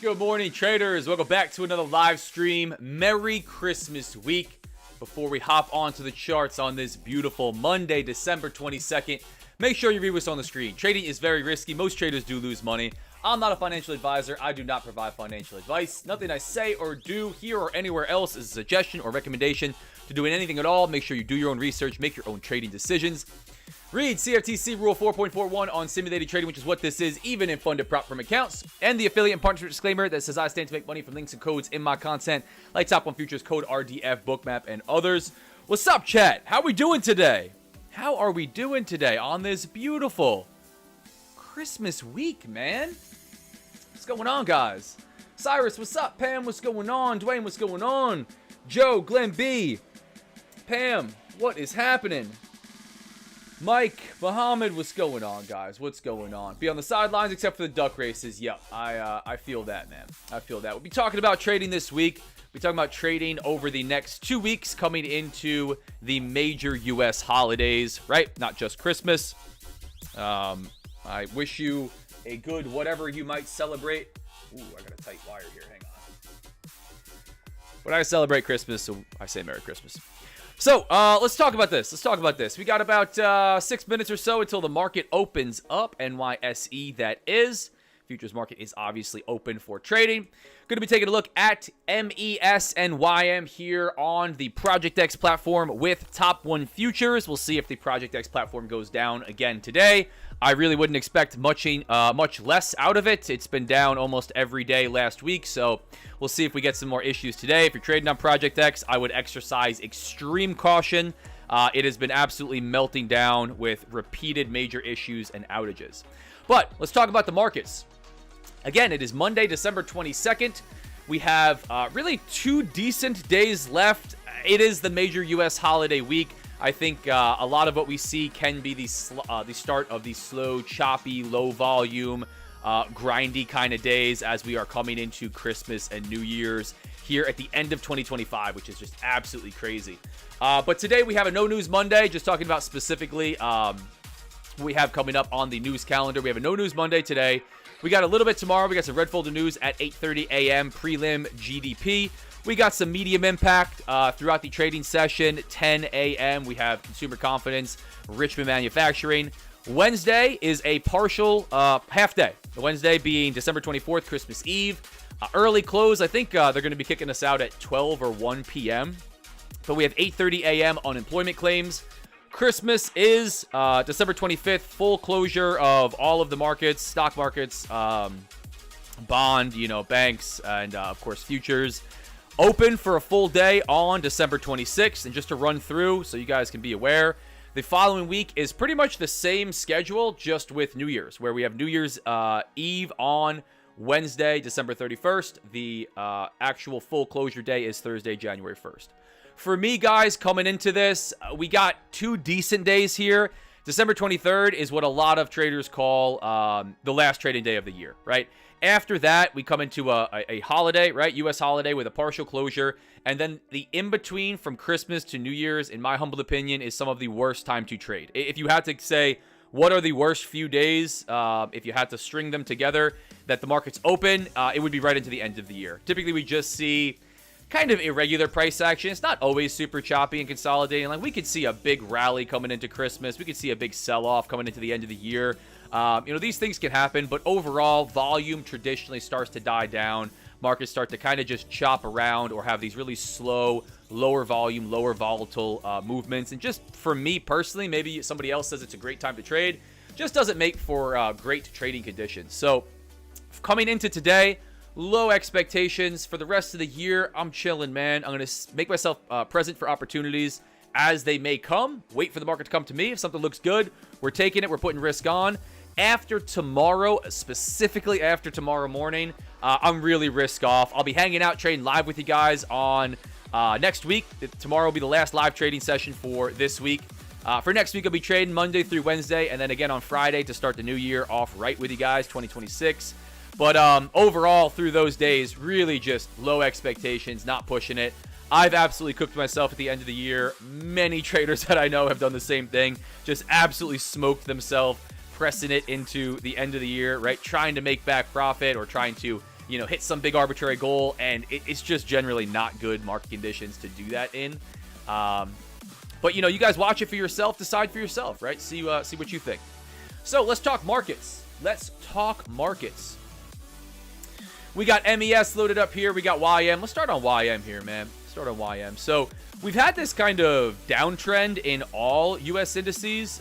Good morning, traders. Welcome back to another live stream. Merry Christmas week. Before we hop onto the charts on this beautiful Monday, December 22nd, make sure you read what's on the screen. Trading is very risky. Most traders do lose money. I'm not a financial advisor. I do not provide financial advice. Nothing I say or do here or anywhere else is a suggestion or recommendation to doing anything at all. Make sure you do your own research, make your own trading decisions. Read CFTC Rule 4.41 on simulated trading, which is what this is, even in funded prop firm accounts. And the affiliate and partnership disclaimer that says I stand to make money from links and codes in my content, like Top 1 Futures, code RDF, Bookmap, and others. What's up, chat? How are we doing today? How are we doing today on this beautiful Christmas week, man? What's going on, guys? Cyrus, what's up? Pam, what's going on? Dwayne, what's going on? Joe, Glenn B. Pam, what is happening? Mike, Muhammad, what's going on, guys? What's going on? Be on the sidelines except for the duck races. Yep, I feel that, man. I feel that. We'll be talking about trading this week. We'll be talking about trading over the next 2 weeks coming into the major U.S. holidays, right? Not just Christmas. I wish you a good whatever you might celebrate. Ooh, I got a tight wire here. Hang on. When I celebrate Christmas, so I say Merry Christmas. So, let's talk about this. We got about 6 minutes or so until the market opens up. NYSE, that is. Futures market is obviously open for trading. Going to be taking a look at MES and YM here on the Project X platform with Top 1 Futures. We'll see if the Project X platform goes down again today. I really wouldn't expect much less out of it. It's been down almost every day last week, so we'll see if we get some more issues today. If you're trading on Project X, I would exercise extreme caution. It has been absolutely melting down with repeated major issues and outages. But let's talk about the markets. Again, it is Monday, December 22nd. We have really 2 decent days left. It is the major U.S. holiday week. I think a lot of what we see can be the start of the slow, choppy, low volume, grindy kind of days as we are coming into Christmas and New Year's here at the end of 2025, which is just absolutely crazy. But today we have a No News Monday, just talking about specifically what we have coming up on the news calendar. We have a No News Monday today. We got a little bit tomorrow. We got some red folder news at 8:30 a.m. prelim GDP. We got some medium impact throughout the trading session. 10 a.m. we have consumer confidence, Richmond manufacturing. Wednesday is a partial half day. The Wednesday being December 24th, Christmas Eve. Early close. I think they're going to be kicking us out at 12 or 1 p.m. But we have 8:30 a.m. unemployment claims. Christmas is December 25th, full closure of all of the markets, stock markets, bond, banks, and of course futures. Open for a full day on December 26th. And just to run through so you guys can be aware, the following week is pretty much the same schedule, just with New Year's, where we have New Year's Eve on Wednesday, December 31st. The actual full closure day is Thursday, January 1st. For me, guys, coming into this, we got 2 decent days here. December 23rd is what a lot of traders call the last trading day of the year, right? After that, we come into a holiday, right? U.S. holiday with a partial closure. And then the in-between from Christmas to New Year's, in my humble opinion, is some of the worst time to trade. If you had to say, what are the worst few days, if you had to string them together, that the market's open, it would be right into the end of the year. Typically, we just see kind of irregular price action. It's not always super choppy and consolidating. Like, we could see a big rally coming into Christmas. We could see a big sell-off coming into the end of the year. These things can happen, but overall, volume traditionally starts to die down. Markets start to kind of just chop around or have these really slow, lower volume, lower volatile movements. And just for me personally, maybe somebody else says it's a great time to trade, just doesn't make for great trading conditions. So coming into today, low expectations. For the rest of the year, I'm chilling, man. I'm going to make myself present for opportunities as they may come. Wait for the market to come to me. If something looks good, we're taking it. We're putting risk on. After tomorrow, specifically after tomorrow morning, I'm really risk off. I'll be hanging out, trading live with you guys on next week. Tomorrow will be the last live trading session for this week. For next week, I'll be trading Monday through Wednesday, and then again on Friday to start the new year off right with you guys, 2026. But overall, through those days, really just low expectations, not pushing it. I've absolutely cooked myself at the end of the year. Many traders that I know have done the same thing, just absolutely smoked themselves, pressing it into the end of the year, right? Trying to make back profit or trying to hit some big arbitrary goal, and it's just generally not good market conditions to do that in. But, you guys watch it for yourself, decide for yourself, right? See what you think. So let's talk markets. We got MES loaded up here. We got YM. Let's start on YM here, man. So we've had this kind of downtrend in all U.S. indices,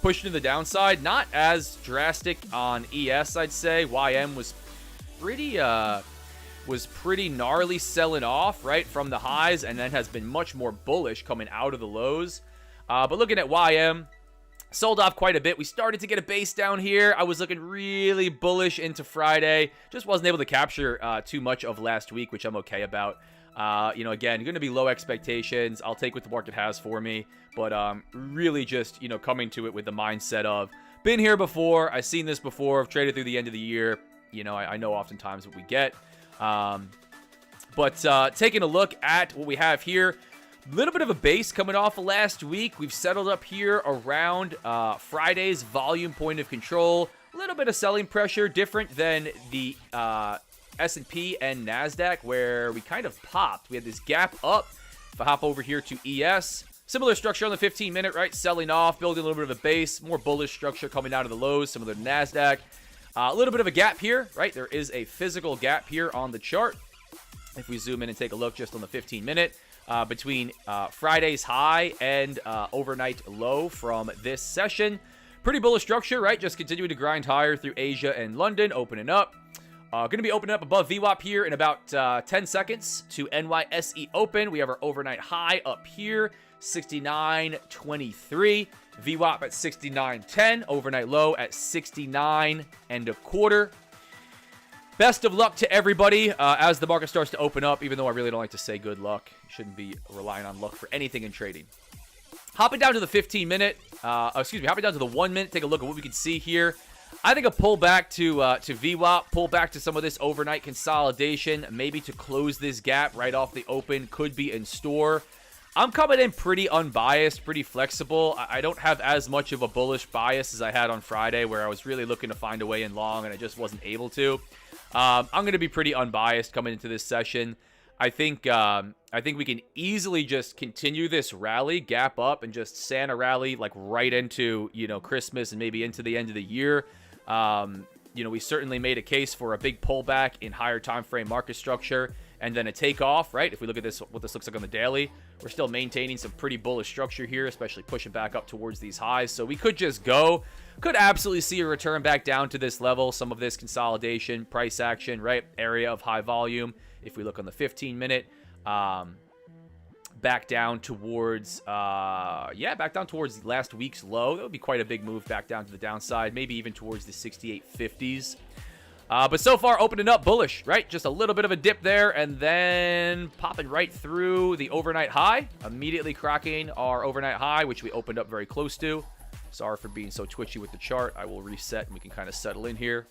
pushed to the downside. Not as drastic on ES, I'd say. YM was pretty gnarly selling off, right, from the highs, and then has been much more bullish coming out of the lows. But looking at YM, sold off quite a bit. We started to get a base down here. I was looking really bullish into Friday. Just wasn't able to capture too much of last week, which I'm okay about. Again, going to be low expectations. I'll take what the market has for me. But really just, coming to it with the mindset of, been here before. I've seen this before. I've traded through the end of the year. I know oftentimes what we get. But taking a look at what we have here, a little bit of a base coming off of last week. We've settled up here around Friday's volume point of control. A little bit of selling pressure, different than the S&P and NASDAQ, where we kind of popped. We had this gap up. If I hop over here to ES, similar structure on the 15-minute, right? Selling off, building a little bit of a base, more bullish structure coming out of the lows, similar to NASDAQ. A little bit of a gap here, right? There is a physical gap here on the chart. If we zoom in and take a look just on the 15-minute, between Friday's high and overnight low from this session. Pretty bullish structure, right? Just continuing to grind higher through Asia and London, opening up. Going to be opening up above VWAP here in about 10 seconds to NYSE Open. We have our overnight high up here, 69.23. VWAP at 69.10. Overnight low at 69.25. Best of luck to everybody as the market starts to open up, even though I really don't like to say good luck. You shouldn't be relying on luck for anything in trading. Hopping down to the 15-minute, hopping down to the 1 minute, take a look at what we can see here. I think a pullback to VWAP, pullback to some of this overnight consolidation, maybe to close this gap right off the open, could be in store. I'm coming in pretty unbiased, pretty flexible. I don't have as much of a bullish bias as I had on Friday, where I was really looking to find a way in long and I just wasn't able to. I'm going to be pretty unbiased coming into this session. I think we can easily just continue this rally, gap up, and just Santa rally like right into Christmas and maybe into the end of the year. We certainly made a case for a big pullback in higher time frame market structure and then a takeoff, right? If we look at this, what this looks like on the daily, we're still maintaining some pretty bullish structure here, especially pushing back up towards these highs. So we could just could absolutely see a return back down to this level, some of this consolidation, price action, right? Area of high volume. If we look on the 15-minute, back down towards, last week's low. That would be quite a big move back down to the downside, maybe even towards the 68.50s. But so far, opening up bullish, right? Just a little bit of a dip there, and then popping right through the overnight high, immediately cracking our overnight high, which we opened up very close to. Sorry for being so twitchy with the chart. I will reset, and we can kind of settle in here.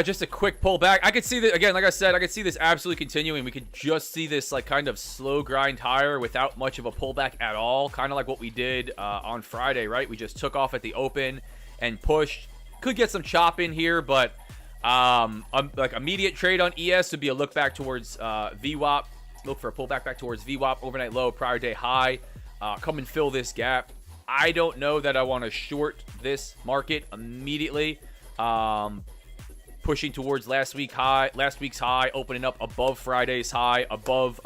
Just a quick pullback. I could see that, again, like I said, I could see this absolutely continuing. We could just see this like kind of slow grind higher without much of a pullback at all. Kind of like what we did on Friday, right? We just took off at the open and pushed. Could get some chop in here, but like immediate trade on ES would be a look back towards VWAP. Look for a pullback back towards VWAP, overnight low, prior day high. Come and fill this gap. I don't know that I want to short this market immediately. Pushing towards last week's high, opening up above Friday's high, above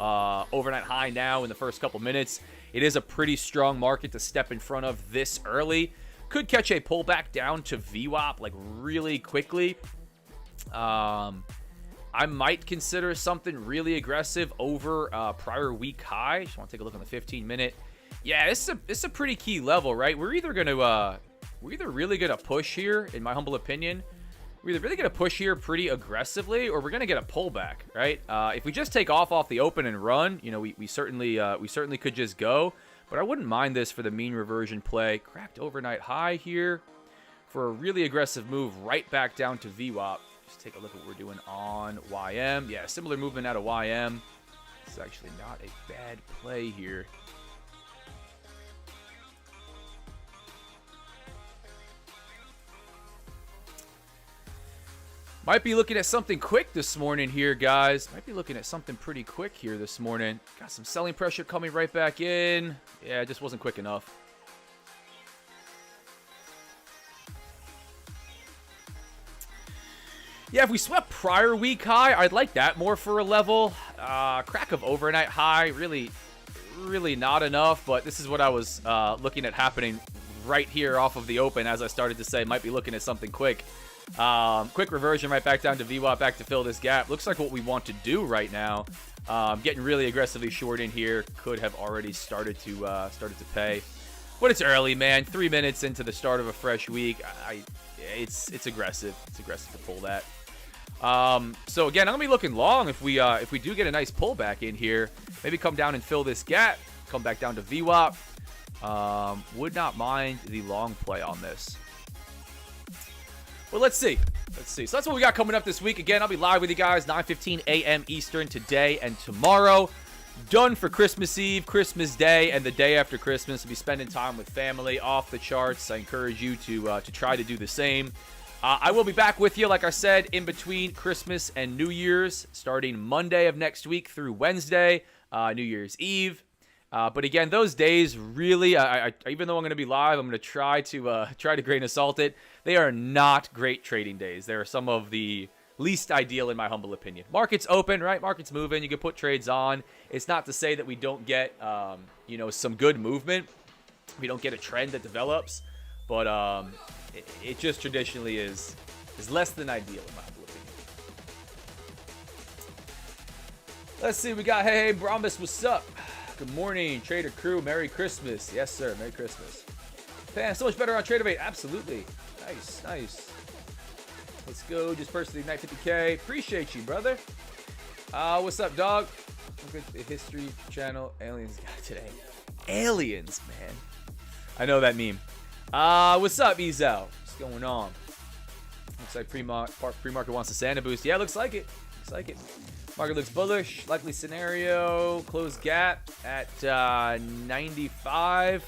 overnight high now in the first couple minutes. It is a pretty strong market to step in front of this early. Could catch a pullback down to VWAP like really quickly. I might consider something really aggressive over prior week high. Just want to take a look on the 15-minute. Yeah, this is a pretty key level, right? We're either really gonna push here, in my humble opinion. We're either really gonna push here pretty aggressively, or we're gonna get a pullback, right? If we just take off the open and run, we certainly could just go. But I wouldn't mind this for the mean reversion play. Cracked overnight high here for a really aggressive move right back down to VWAP. Just take a look at what we're doing on YM. Yeah, similar movement out of YM. It's actually not a bad play here. Might be looking at something quick this morning here, guys. Might be looking at something pretty quick here this morning. Got some selling pressure coming right back in. Yeah, it just wasn't quick enough. Yeah, if we swept prior week high, I'd like that more for a level. Crack of overnight high, really not enough. But this is what I was looking at happening right here off of the open. As I started to say, might be looking at something quick. Quick reversion right back down to VWAP, back to fill this gap. Looks like what we want to do right now. Getting really aggressively short in here. Could have already started to pay, but it's early, man. 3 minutes into the start of a fresh week. It's aggressive. It's aggressive to pull that. So again, I'm gonna be looking long if we do get a nice pullback in here. Maybe come down and fill this gap. Come back down to VWAP. Would not mind the long play on this. Well, let's see. So that's what we got coming up this week. Again, I'll be live with you guys 9:15 a.m. Eastern today and tomorrow. Done for Christmas Eve, Christmas Day, and the day after Christmas. We'll be spending time with family, off the charts. I encourage you to try to do the same. I will be back with you, like I said, in between Christmas and New Year's, starting Monday of next week through Wednesday, New Year's Eve. But again, those days really, even though I'm going to be live, I'm going to try to grain of salt it. They are not great trading days. They are some of the least ideal in my humble opinion. Market's open, right? Market's moving. You can put trades on. It's not to say that we don't get, some good movement. We don't get a trend that develops, but it just traditionally is less than ideal in my humble opinion. Let's see. We got hey Brombus, what's up? Good morning, Trader Crew. Merry Christmas. Yes, sir. Merry Christmas. Man, so much better on TraderBait. Absolutely. Nice. Let's go. Just personally ignite 50K. Appreciate you, brother. What's up, dog? Look at the history channel. Aliens got today. Aliens, man. I know that meme. What's up, Ezel? What's going on? Looks like pre-market wants a Santa boost. Yeah, looks like it. Market looks bullish. Likely scenario. Close gap at 95.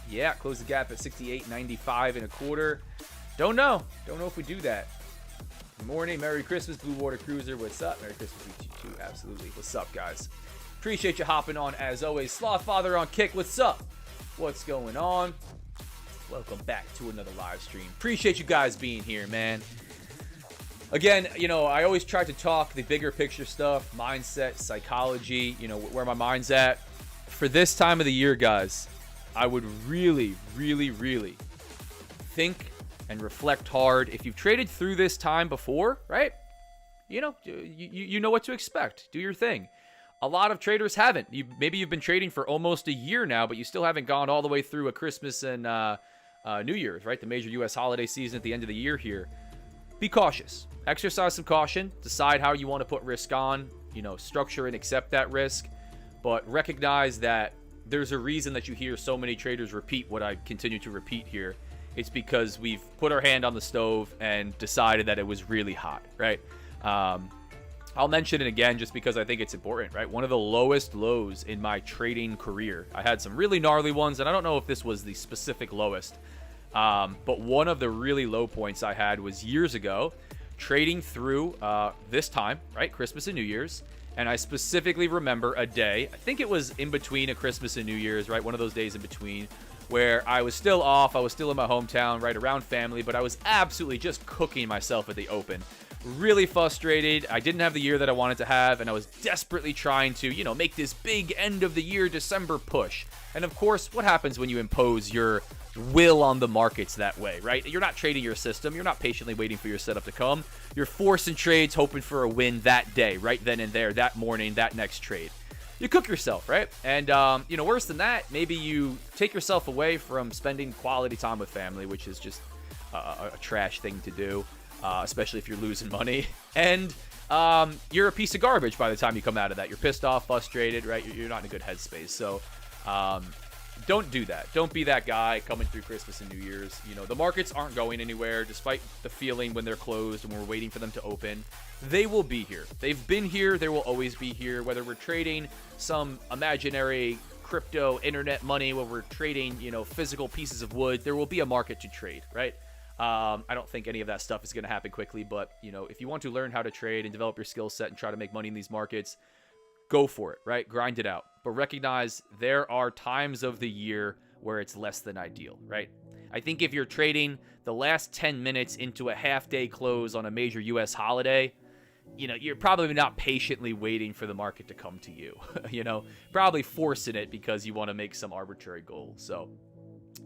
Yeah, close the gap at 68.95 and a quarter. Don't know if we do that. Good morning. Merry Christmas, Blue Water Cruiser. What's up? Merry Christmas to you too. Absolutely. What's up, guys? Appreciate you hopping on as always. Slothfather on Kick. What's up? What's going on? Welcome back to another live stream. Appreciate you guys being here, man. Again, I always try to talk the bigger picture stuff, mindset, psychology, where my mind's at. For this time of the year, guys, I would really think and reflect hard. If you've traded through this time before, right? You know what to expect. Do your thing. A lot of traders haven't. Maybe you've been trading for almost a year now, but you still haven't gone all the way through a Christmas and New Year's, right? The major U.S. holiday season at the end of the year here. Be cautious. Exercise some caution. Decide how you want to put risk on. Structure and accept that risk. But recognize that there's a reason that you hear so many traders repeat what I continue to repeat here. It's because we've put our hand on the stove and decided that it was really hot, right? I'll mention it again just because I think it's important, right? One of the lowest lows in my trading career. I had some really gnarly ones, and I don't know if this was the specific lowest. But one of the really low points I had was years ago, trading through this time, right? Christmas and New Year's. And I specifically remember a day, I think it was in between a Christmas and New Year's, right? One of those days in between where I was still off. I was still in my hometown, right around family, but I was absolutely just cooking myself at the open. Really frustrated. I didn't have the year that I wanted to have, and I was desperately trying to, make this big end of the year December push. And of course, what happens when you impose your will on the markets that way, right? You're not trading your system. You're not patiently waiting for your setup to come. You're forcing trades, hoping for a win that day, right then and there, that morning, that next trade. You cook yourself, right? And, worse than that, maybe you take yourself away from spending quality time with family, which is just a trash thing to do, especially if you're losing money. And you're a piece of garbage by the time you come out of that. You're pissed off, frustrated, right? You're not in a good headspace. So don't do that. Don't be that guy coming through Christmas and New Year's. You know, the markets aren't going anywhere, despite the feeling when they're closed and we're waiting for them to open. They will be here. They've been here. They will always be here. Whether we're trading some imaginary crypto internet money, where we're trading, you know, physical pieces of wood, there will be a market to trade, right? I don't think any of that stuff is going to happen quickly, but, you know, if you want to learn how to trade and develop your skill set and try to make money in these markets, go for it, right? Grind it out. But recognize there are times of the year where it's less than ideal, right? I think if you're trading the last 10 minutes into a half-day close on a major U.S. holiday, you know, you're probably not patiently waiting for the market to come to you, you know, probably forcing it because you want to make some arbitrary goal. So,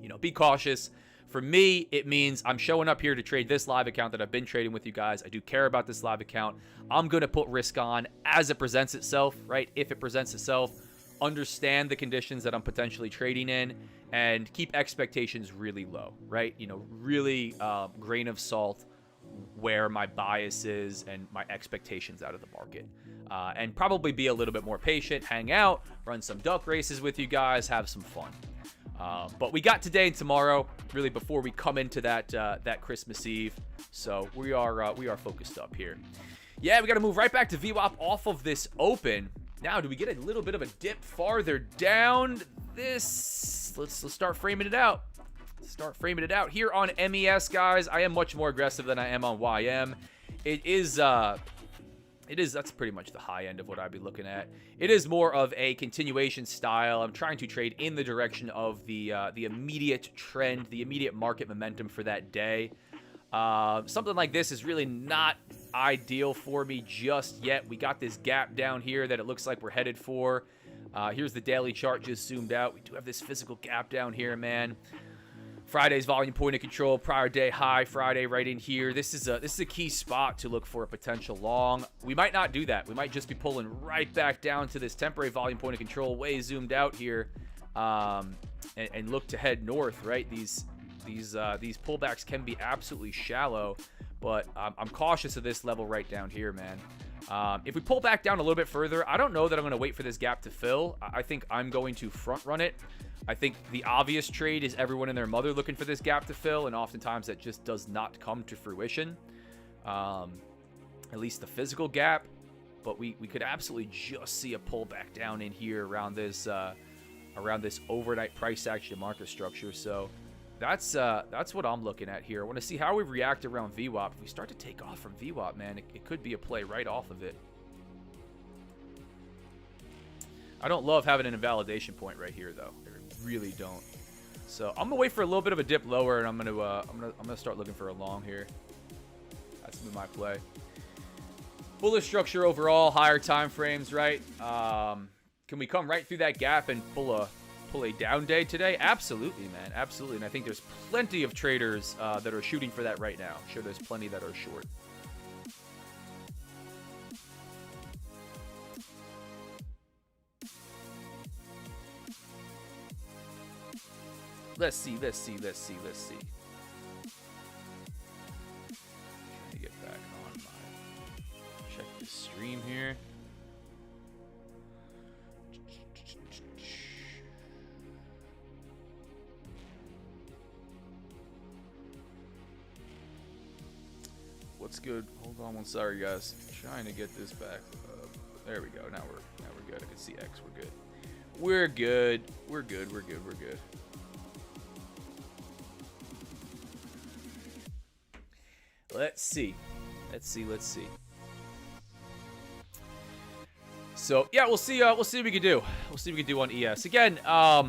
you know, be cautious. For me, it means I'm showing up here to trade this live account that I've been trading with you guys. I do care about this live account. I'm going to put risk on as it presents itself, right? If it presents itself, understand the conditions that I'm potentially trading in and keep expectations really low, right? You know, really grain of salt where my bias is and my expectations out of the market. And probably be a little bit more patient, hang out, run some duck races with you guys, have some fun. But we got today and tomorrow, really, before we come into that Christmas Eve. So we are focused up here. Yeah, we got to move right back to VWAP off of this open. Now, do we get a little bit of a dip farther down? Let's start framing it out. Start framing it out here on MES, guys. I am much more aggressive than I am on YM. That's pretty much the high end of what I'd be looking at. It is more of a continuation style. I'm trying to trade in the direction of the immediate trend, the immediate market momentum for that day. Something like this is really not ideal for me just yet. We got this gap down here that it looks like we're headed for. Here's the daily chart just zoomed out. We do have this physical gap down here, man. Friday's volume point of control, prior day high, Friday right in here. This is a key spot to look for a potential long. We might not do that. We might just be pulling right back down to this temporary volume point of control, way zoomed out here, and look to head north, right? These pullbacks can be absolutely shallow, but I'm cautious of this level right down here, man. If we pull back down a little bit further, I don't know that I'm going to wait for this gap to fill. I think I'm going to front run it. I think the obvious trade is everyone and their mother looking for this gap to fill, and oftentimes that just does not come to fruition. At least the physical gap, but we could absolutely just see a pullback down in here around this overnight price action market structure. So that's what I'm looking at here. I want to see how we react around VWAP. If we start to take off from VWAP, man, it could be a play right off of it. I don't love having an invalidation point right here, though. I really don't. So I'm gonna wait for a little bit of a dip lower, and I'm gonna start looking for a long here. That's gonna be my play. Bullish structure overall, higher time frames, right? Can we come right through that gap and pull a down day today? Absolutely, man, absolutely. And I think there's plenty of traders that are shooting for that right now. I'm sure there's plenty that are short. Let's see. Trying to get back on check the stream here. What's good? Hold on one. Sorry, guys. Trying to get this back up. There we go. Now we're good. I can see X. We're good. We're good. Let's see. So yeah, we'll see what we can do. We'll see what we can do on ES. Again, a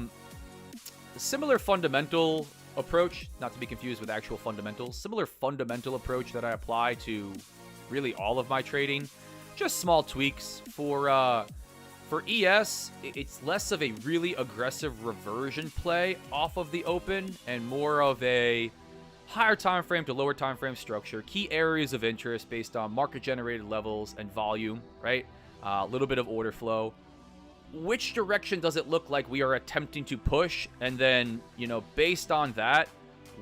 similar fundamental approach, not to be confused with actual fundamentals. Similar fundamental approach that I apply to really all of my trading. Just small tweaks for ES. It's less of a really aggressive reversion play off of the open and more of a higher time frame to lower time frame structure, key areas of interest based on market generated levels and volume, right? A little bit of order flow. Which direction does it look like we are attempting to push? And then, you know, based on that,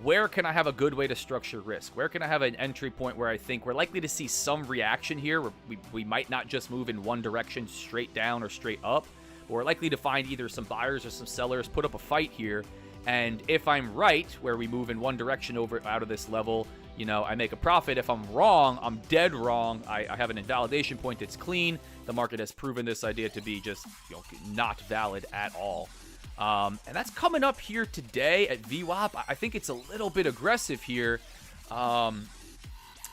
where can I have a good way to structure risk? Where can I have an entry point where I think we're likely to see some reaction here, where we might not just move in one direction straight down or straight up, or likely to find either some buyers or some sellers put up a fight here. And if I'm right, where we move in one direction out of this level, you know, I make a profit. If I'm wrong, I'm dead wrong. I have an invalidation point that's clean. The market has proven this idea to be just, you know, not valid at all. And that's coming up here today at VWAP. I think it's a little bit aggressive here.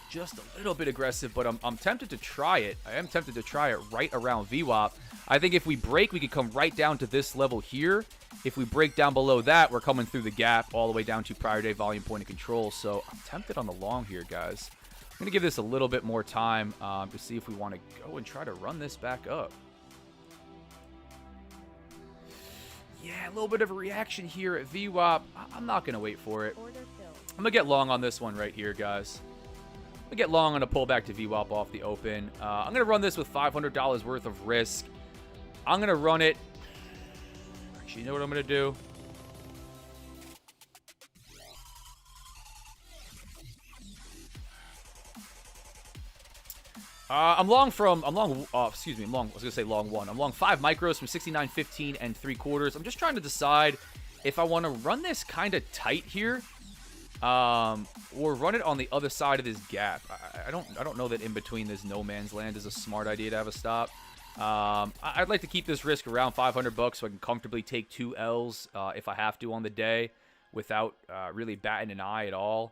Just a little bit aggressive, but I'm tempted to try it. I am tempted to try it right around VWAP. I think if we break, we could come right down to this level here. If we break down below that, we're coming through the gap all the way down to prior day volume point of control. So I'm tempted on the long here, guys. I'm going to give this a little bit more time to see if we want to go and try to run this back up. Yeah, a little bit of a reaction here at VWAP. I'm not going to wait for it. I'm going to get long on this one right here, guys. I'm going to get long on a pullback to VWAP off the open. I'm going to run this with $500 worth of risk. I'm going to run it. Actually, you know what I'm going to do? I'm long, I was going to say long one. I'm long 5 micros from 69.15 and 3/4. I'm just trying to decide if I want to run this kind of tight here, or run it on the other side of this gap. I don't know that in between this no man's land is a smart idea to have a stop. I'd like to keep this risk around $500 so I can comfortably take 2 L's if I have to on the day without really batting an eye at all.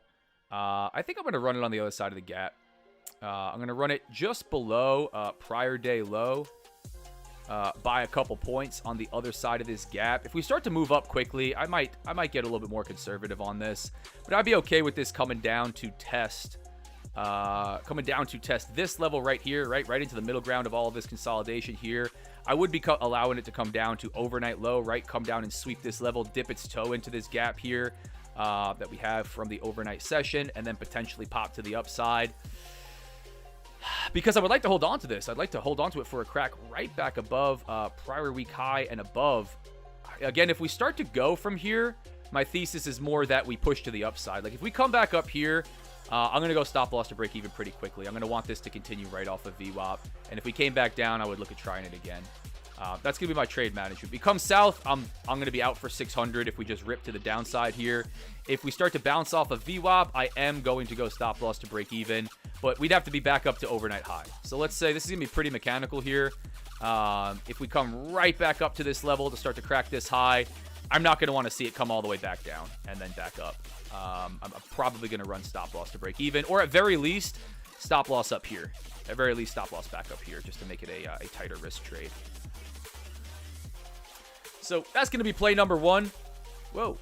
I think I'm going to run it on the other side of the gap. I'm going to run it just below prior day low by a couple points on the other side of this gap. If we start to move up quickly, I might get a little bit more conservative on this, but I'd be okay with this coming down to test this level right here, right into the middle ground of all of this consolidation here. I would be allowing it to come down to overnight low, right? Come down and sweep this level, dip its toe into this gap here that we have from the overnight session, and then potentially pop to the upside. Because I would like to hold on to this. I'd like to hold on to it for a crack right back above prior week high and above. Again, if we start to go from here, my thesis is more that we push to the upside. Like if we come back up here, I'm going to go stop loss to break even pretty quickly. I'm going to want this to continue right off of VWAP. And if we came back down, I would look at trying it again. That's going to be my trade management. We come south, I'm going to be out for 600 if we just rip to the downside here. If we start to bounce off of VWAP, I am going to go stop loss to break even. But we'd have to be back up to overnight high. So let's say this is going to be pretty mechanical here. If we come right back up to this level to start to crack this high, I'm not going to want to see it come all the way back down and then back up. I'm probably going to run stop loss to break even, or at very least, stop loss up here. At very least, stop loss back up here just to make it a tighter risk trade. So that's going to be play number one. Whoa.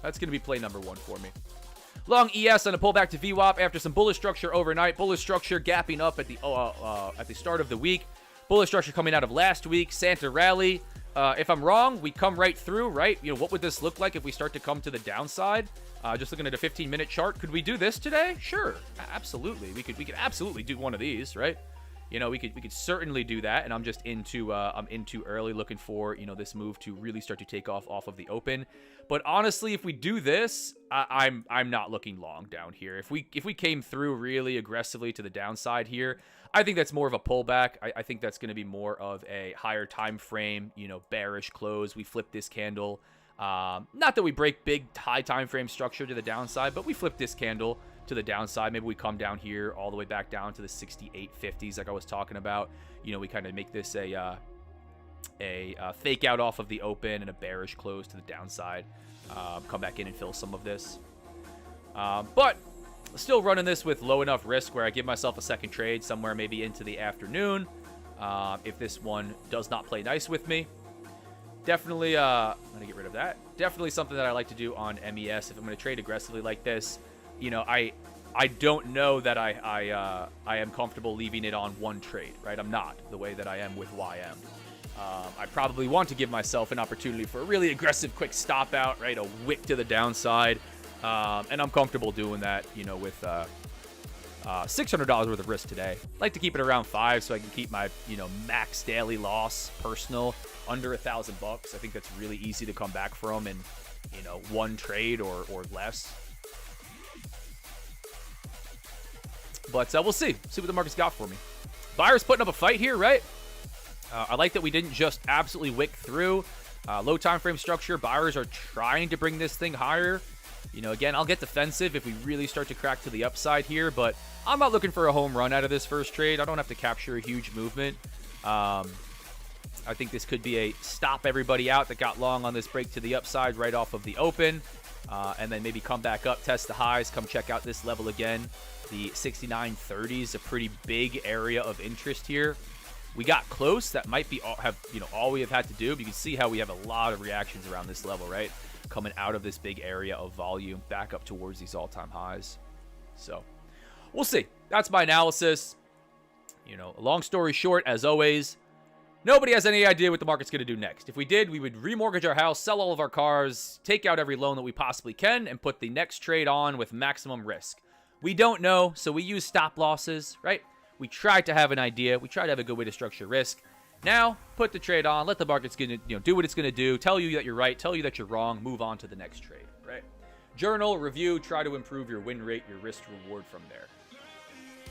That's going to be play number one for me. Long ES on a pullback to VWAP after some bullish structure overnight. Bullish structure gapping up at the start of the week. Bullish structure coming out of last week. Santa rally. If I'm wrong, we come right through, right? You know, what would this look like if we start to come to the downside? Just looking at a 15-minute chart. Could we do this today? Sure. Absolutely. We could absolutely do one of these, right? You know, we could certainly do that, and I'm just I'm in too early, looking for, you know, this move to really start to take off of the open. But honestly, if we do this, I'm not looking long down here. If we came through really aggressively to the downside here, I think that's more of a pullback. I think that's going to be more of a higher time frame, you know, bearish close. We flip this candle. Not that we break big high time frame structure to the downside, but we flip this candle to the downside. Maybe we come down here all the way back down to the 68.50s like I was talking about. You know, we kind of make this a fake out off of the open and a bearish close to the downside. Come back in and fill some of this. But still running this with low enough risk where I give myself a second trade somewhere maybe into the afternoon. If this one does not play nice with me. Definitely, I'm going to get rid of that. Definitely something that I like to do on MES if I'm going to trade aggressively like this. You know, I don't know that I am comfortable leaving it on one trade, right? I'm not the way that I am with YM. I probably want to give myself an opportunity for a really aggressive quick stop out, right? A wick to the downside. And I'm comfortable doing that, you know, with $600 worth of risk today. I like to keep it around 5 so I can keep my, you know, max daily loss personal under $1,000 bucks. I think that's really easy to come back from in, you know, one trade or less. But we'll see. See what the market's got for me. Buyers putting up a fight here, right? I like that we didn't just absolutely wick through. Low time frame structure. Buyers are trying to bring this thing higher. You know, again, I'll get defensive if we really start to crack to the upside here, but I'm not looking for a home run out of this first trade. I don't have to capture a huge movement. I think this could be a stop everybody out that got long on this break to the upside right off of the open, and then maybe come back up, test the highs, come check out this level again. The 69.30 is a pretty big area of interest here. We got close. That might be all we have had to do. But you can see how we have a lot of reactions around this level, right? Coming out of this big area of volume back up towards these all-time highs. So we'll see. That's my analysis. You know, long story short, as always, nobody has any idea what the market's going to do next. If we did, we would remortgage our house, sell all of our cars, take out every loan that we possibly can, and put the next trade on with maximum risk. We don't know, so we use stop losses, right? We try to have an idea. We try to have a good way to structure risk. Now, put the trade on. Let the market's gonna, do what it's gonna do. Tell you that you're right. Tell you that you're wrong. Move on to the next trade. Right? Journal, review. Try to improve your win rate, your risk reward from there.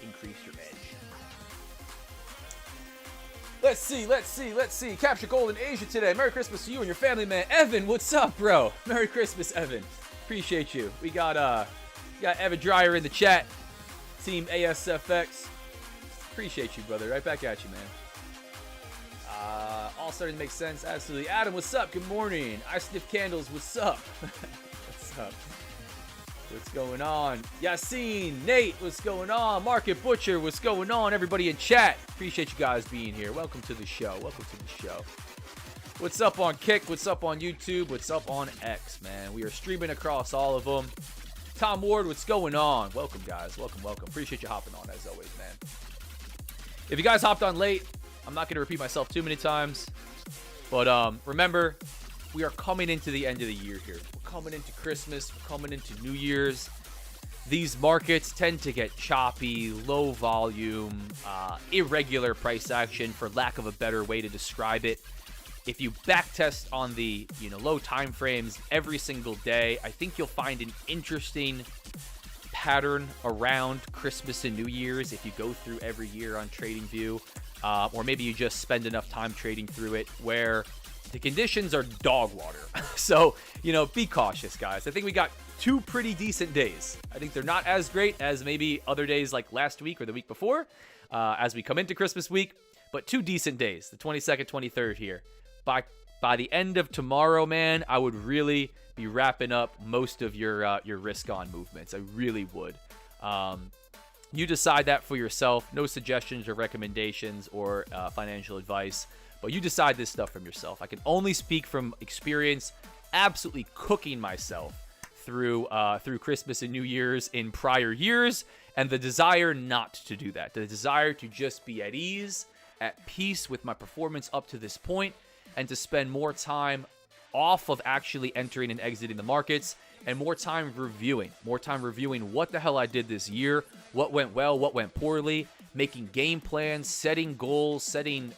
Increase your edge. Let's see. Capture gold in Asia today. Merry Christmas to you and your family, man. Evan, what's up, bro? Merry Christmas, Evan. Appreciate you. We got Evan Dreyer in the chat. Team ASFX. Appreciate you, brother. Right back at you, man. All starting to make sense. Absolutely. Adam, what's up? Good morning. I sniff candles. What's up? What's up? What's going on? Yassine, Nate, what's going on? Market Butcher, what's going on? Everybody in chat. Appreciate you guys being here. Welcome to the show. What's up on Kick? What's up on YouTube? What's up on X, man? We are streaming across all of them. Tom Ward, what's going on? Welcome, guys. Welcome. Appreciate you hopping on, as always, man. If you guys hopped on late, I'm not going to repeat myself too many times. But remember, we are coming into the end of the year here. We're coming into Christmas. We're coming into New Year's. These markets tend to get choppy, low volume, irregular price action, for lack of a better way to describe it. If you backtest on the low time frames every single day, I think you'll find an interesting pattern around Christmas and New Year's if you go through every year on TradingView, or maybe you just spend enough time trading through it where the conditions are dog water. So, be cautious, guys. I think we got two pretty decent days. I think they're not as great as maybe other days like last week or the week before as we come into Christmas week, but two decent days, the 22nd, 23rd here. By the end of tomorrow, man, I would really be wrapping up most of your risk on movements. I really would. You decide that for yourself. No suggestions or recommendations or financial advice, but you decide this stuff from yourself. I can only speak from experience, absolutely cooking myself through Christmas and New Year's in prior years, and the desire not to do that. The desire to just be at ease, at peace with my performance up to this point, and to spend more time off of actually entering and exiting the markets, and more time reviewing what the hell I did this year, what went well, what went poorly, making game plans, setting goals, setting,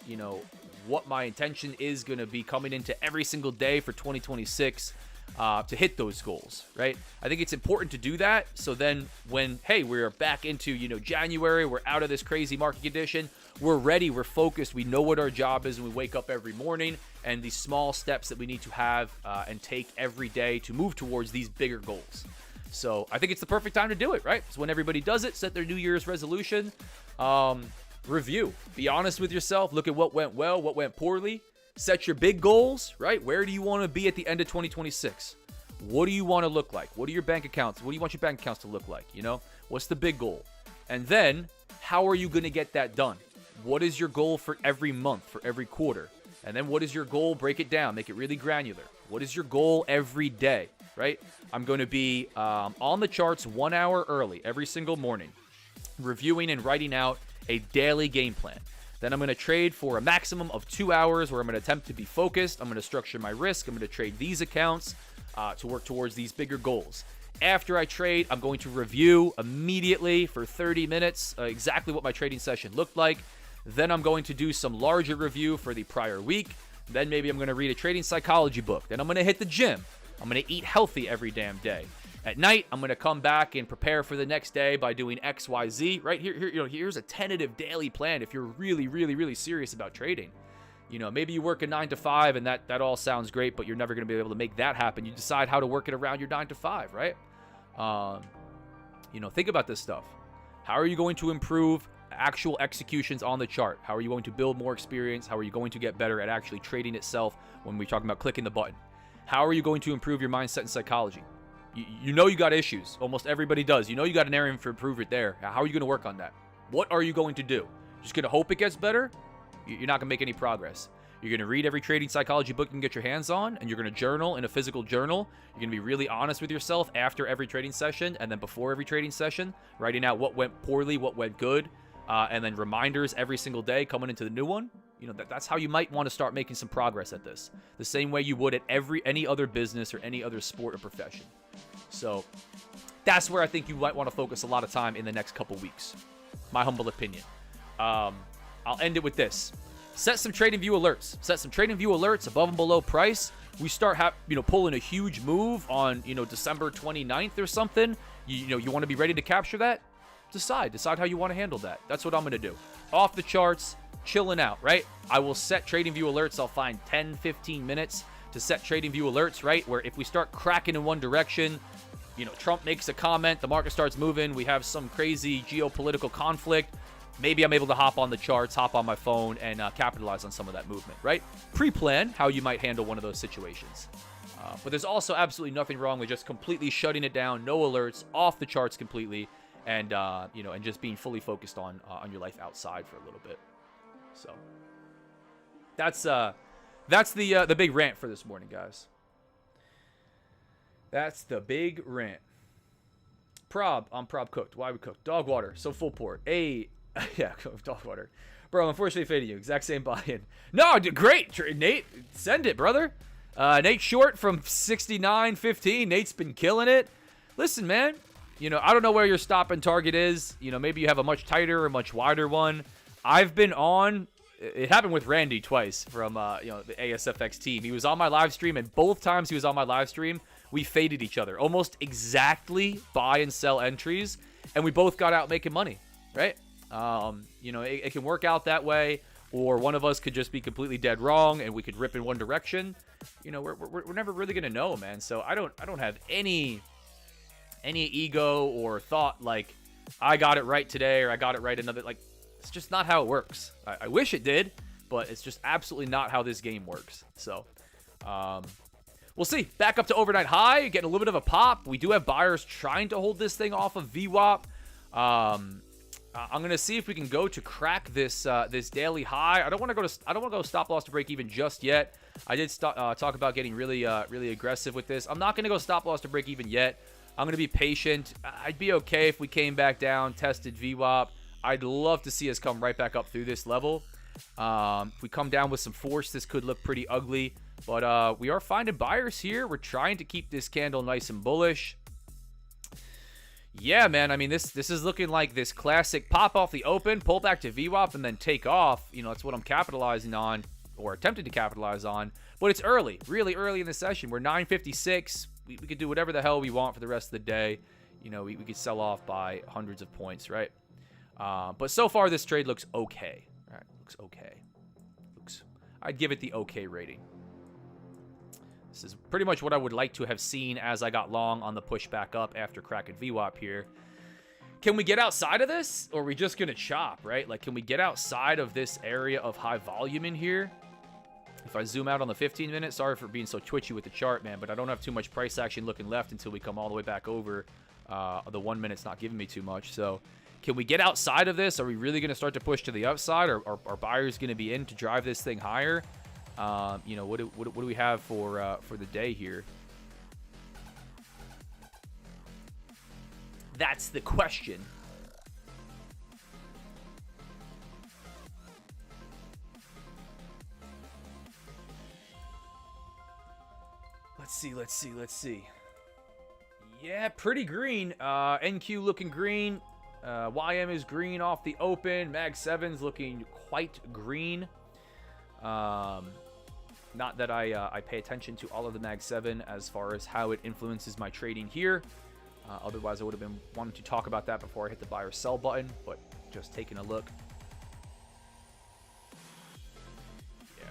what my intention is going to be coming into every single day for 2026 to hit those goals, right? I think it's important to do that. So then when, hey, we're back into, January, we're out of this crazy market condition, we're ready, we're focused, we know what our job is, and we wake up every morning, and these small steps that we need to have and take every day to move towards these bigger goals. So I think it's the perfect time to do it, right? It's when everybody does it, set their New Year's resolution, review, be honest with yourself, look at what went well, what went poorly, set your big goals, right? Where do you want to be at the end of 2026? What do you want to look like? What are your bank accounts? What do you want your bank accounts to look like? What's the big goal? And then how are you going to get that done? What is your goal for every month, for every quarter? And then what is your goal? Break it down, make it really granular. What is your goal every day, right? I'm going to be on the charts 1 hour early every single morning, reviewing and writing out a daily game plan. Then I'm going to trade for a maximum of 2 hours where I'm going to attempt to be focused. I'm going to structure my risk. I'm going to trade these accounts to work towards these bigger goals. After I trade, I'm going to review immediately for 30 minutes exactly what my trading session looked like. Then I'm going to do some larger review for the prior week. Then maybe I'm going to read a trading psychology book. Then I'm going to hit the gym. I'm going to eat healthy every damn day. At night, I'm going to come back and prepare for the next day by doing X, Y, Z. Right here, here's a tentative daily plan if you're really, really, really serious about trading. You know, maybe you work a 9 to 5 and that all sounds great, but you're never going to be able to make that happen. You decide how to work it around your 9 to 5, right? You know, think about this stuff. How are you going to improve actual executions on the chart? How are you going to build more experience? How are you going to get better at actually trading itself when we're talking about clicking the button? How are you going to improve your mindset and psychology? You know you got issues. Almost everybody does. You know you got an area for improvement there. How are you going to work on that? What are you going to do? Just going to hope it gets better? You're not going to make any progress. You're going to read every trading psychology book you can get your hands on, and you're going to journal in a physical journal. You're going to be really honest with yourself after every trading session and then before every trading session, writing out what went poorly, what went good, and then reminders every single day coming into the new one. You know, that's how you might want to start making some progress at this. The same way you would at any other business or any other sport or profession. So that's where I think you might want to focus a lot of time in the next couple weeks. My humble opinion. I'll end it with this. Set some trading view alerts. Set some trading view alerts above and below price. We start pulling a huge move on, December 29th or something. You want to be ready to capture that? Decide how you want to handle that. That's what I'm going to do. Off the charts, chilling out, right? I will set trading view alerts. I'll find 10, 15 minutes to set trading view alerts, right? Where if we start cracking in one direction, Trump makes a comment, the market starts moving, we have some crazy geopolitical conflict, maybe I'm able to hop on the charts, hop on my phone, and capitalize on some of that movement, right? Pre-plan how you might handle one of those situations. But there's also absolutely nothing wrong with just completely shutting it down, no alerts, off the charts completely, and and just being fully focused on your life outside for a little bit. So that's the big rant for this morning, guys. That's the big rant. I'm Prob cooked. Why we cooked? Dog water. So full port. Yeah, dog water. Bro, unfortunately fading you. Exact same buy-in. No, great. Nate, send it, brother. Nate Short from 69.15. Nate's been killing it. Listen, man. I don't know where your stop and target is. Maybe you have a much tighter or much wider one. I've been on. It happened with Randy twice from the ASFX team. He was on my live stream, and both times he was on my live stream, we faded each other. Almost exactly buy and sell entries, and we both got out making money, right? It can work out that way, or one of us could just be completely dead wrong, and we could rip in one direction. We're never really gonna know, man. So I don't have any ego or thought like I got it right today or I got it right another. Like, it's just not how it works. I wish it did, but it's just absolutely not how this game works. So, we'll see. Back up to overnight high, getting a little bit of a pop. We do have buyers trying to hold this thing off of VWAP. I'm gonna see if we can go to crack this this daily high. I don't want to go stop loss to break even just yet. I did talk about getting really aggressive with this. I'm not gonna go stop loss to break even yet. I'm gonna be patient. I'd be okay if we came back down, tested VWAP. I'd love to see us come right back up through this level. If we come down with some force, this could look pretty ugly. But we are finding buyers here. We're trying to keep this candle nice and bullish. Yeah, man. I mean, this is looking like this classic pop off the open, pull back to VWAP, and then take off. That's what I'm capitalizing on, or attempting to capitalize on. But it's early, really early in the session. We're 9:56. We could do whatever the hell we want for the rest of the day. We could sell off by hundreds of points, right? But so far, this trade looks okay. All right, looks okay. I'd give it the okay rating. This is pretty much what I would like to have seen as I got long on the push back up after cracking VWAP here. Can we get outside of this, or are we just going to chop, right? Like, can we get outside of this area of high volume in here? If I zoom out on the 15-minute, sorry for being so twitchy with the chart, man, but I don't have too much price action looking left until we come all the way back over. The 1 minute's not giving me too much, so can we get outside of this? Are we really going to start to push to the upside, or are buyers going to be in to drive this thing higher? What do we have for the day here? That's the question. Let's see. Yeah, pretty green. NQ looking green. YM is green off the open. Mag 7's looking quite green. Not that I pay attention to all of the Mag 7 as far as how it influences my trading here. Otherwise, I would have been wanting to talk about that before I hit the buy or sell button, but just taking a look. Yeah,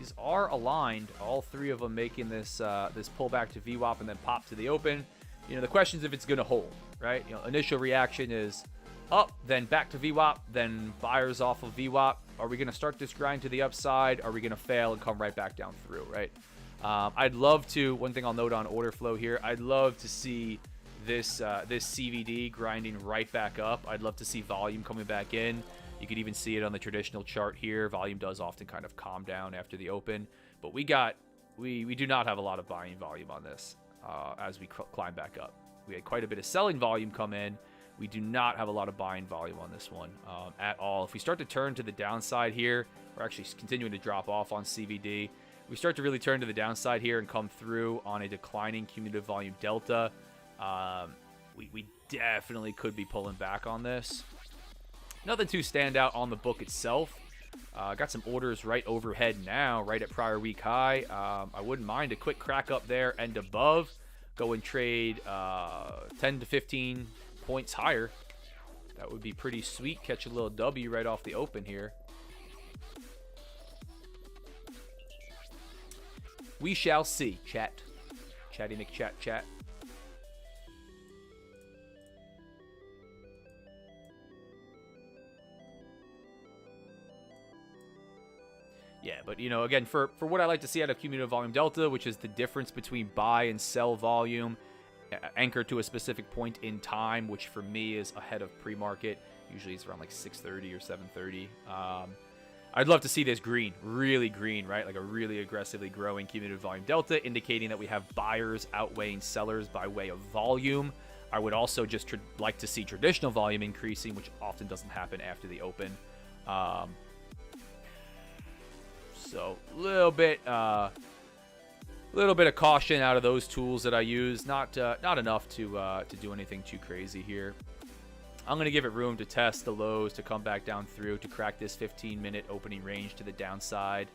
these are aligned. All three of them making this this pullback to VWAP and then pop to the open. You know, the question is if it's going to hold, right? You know, initial reaction is up, then back to VWAP, then buyers off of VWAP. Are we going to start this grind to the upside? Are we going to fail and come right back down through, right? I'd love to, one thing I'll note on order flow here, I'd love to see this CVD grinding right back up. I'd love to see volume coming back in. You could even see it on the traditional chart here. Volume does often kind of calm down after the open, but we do not have a lot of buying volume on this as we climb back up. We had quite a bit of selling volume come in. We do not have a lot of buying volume on this one at all. If we start to turn to the downside here, we're actually continuing to drop off on CVD. We start to really turn to the downside here and come through on a declining cumulative volume delta. We definitely could be pulling back on this. Nothing too standout on the book itself. Got some orders right overhead now, right at prior week high. I wouldn't mind a quick crack up there and above. Go and trade 10 to 15 points higher. That would be pretty sweet. Catch a little W right off the open here. We shall see, chat. Chatty McChat chat. Yeah, but, you know, again, for what I like to see out of cumulative volume delta, which is the difference between buy and sell volume, anchored to a specific point in time, which for me is ahead of pre-market. Usually it's around like 6:30 or 7:30. I'd love to see this green, really green, right? Like a really aggressively growing cumulative volume delta, indicating that we have buyers outweighing sellers by way of volume. I would also just like to see traditional volume increasing, which often doesn't happen after the open. So little bit of caution out of those tools that I use. Not enough to do anything too crazy here. I'm going to give it room to test the lows, to come back down through, to crack this 15-minute opening range to the downside,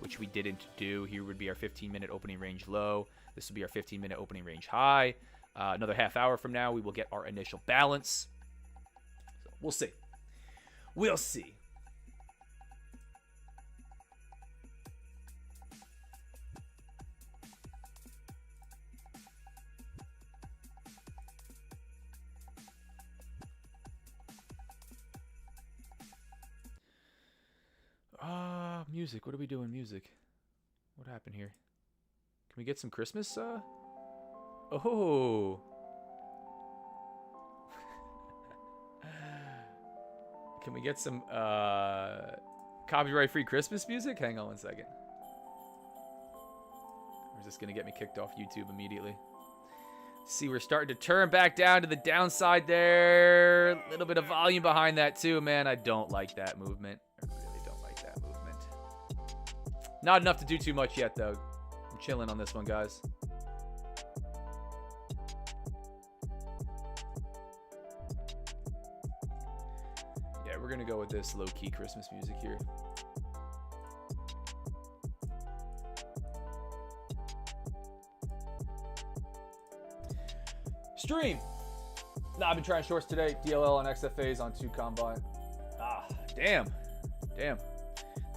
which we didn't do. Here would be our 15-minute opening range low. This would be our 15-minute opening range high. Another half hour from now, we will get our initial balance. So we'll see. We'll see. Music. What are we doing? Music. What happened here? Can we get some Christmas? Oh. Can we get some copyright-free Christmas music? Hang on one second. Or is this going to get me kicked off YouTube immediately? See, we're starting to turn back down to the downside there. A little bit of volume behind that too, man. I don't like that movement. I really don't like that movement. Not enough to do too much yet, though. I'm chilling on this one, guys. Yeah, we're going to go with this low-key Christmas music here. Stream. Nah, I've been trying shorts today. DLL and XFAs on 2 combine. Ah, damn.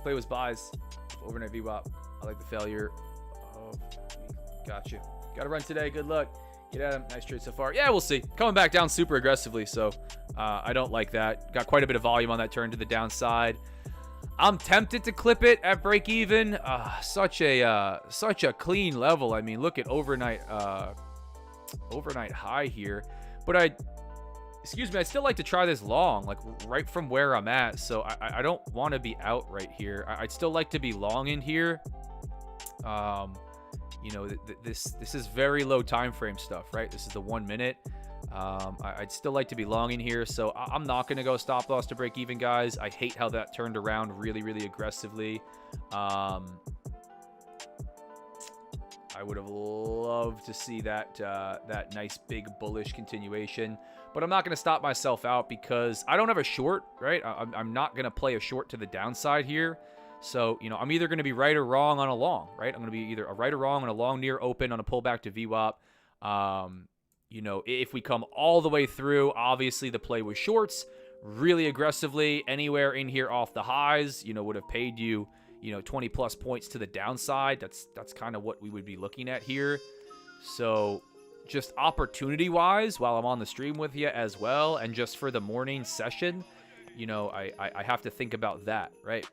Play was buys. Overnight VWAP. I like the failure. Oh, gotcha. Got to run today. Good luck. Get at him. Nice trade so far. Yeah, we'll see. Coming back down super aggressively, so I don't like that. Got quite a bit of volume on that turn to the downside. I'm tempted to clip it at break even. Such a clean level. I mean, look at overnight high here. But I'd still like to try this long, like right from where I'm at. So I don't want to be out right here. I'd still like to be long in here. You know, this is very low time frame stuff, right? This is the 1 minute. I'd still like to be long in here. So I'm not going to go stop loss to break even, guys. I hate how that turned around really, really aggressively. I would have loved to see that nice big bullish continuation, but I'm not going to stop myself out because I don't have a short, right? I'm not going to play a short to the downside here. So, you know, I'm either going to be right or wrong on a long, right? I'm going to be either a right or wrong on a long near open on a pullback to VWAP. You know, if we come all the way through, obviously the play was shorts really aggressively. Anywhere in here off the highs, you know, would have paid you, 20 plus points to the downside. That's kind of what we would be looking at here. So just opportunity wise, while I'm on the stream with you as well, and just for the morning session, I have to think about that, right?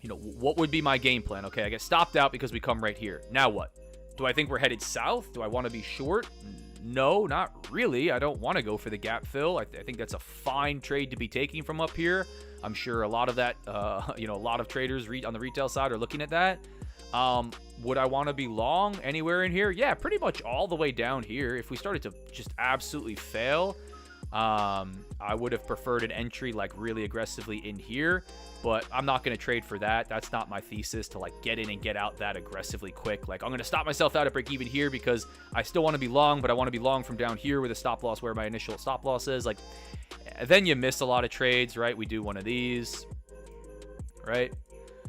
What would be my game plan? Okay, I get stopped out because we come right here. Now what? Do I think we're headed south? Do I want to be short? No, not really. I don't want to go for the gap fill. I think that's a fine trade to be taking from up here. I'm sure a lot of that, a lot of traders on the retail side are looking at that. Would I want to be long anywhere in here? Yeah, pretty much all the way down here. If we started to just absolutely fail, I would have preferred an entry like really aggressively in here, but I'm not going to trade for that. That's not my thesis, to like get in and get out that aggressively quick. Like, I'm going to stop myself out at break even here because I still want to be long, but I want to be long from down here with a stop loss where my initial stop loss is. Like, then you miss a lot of trades, right? We do one of these, right?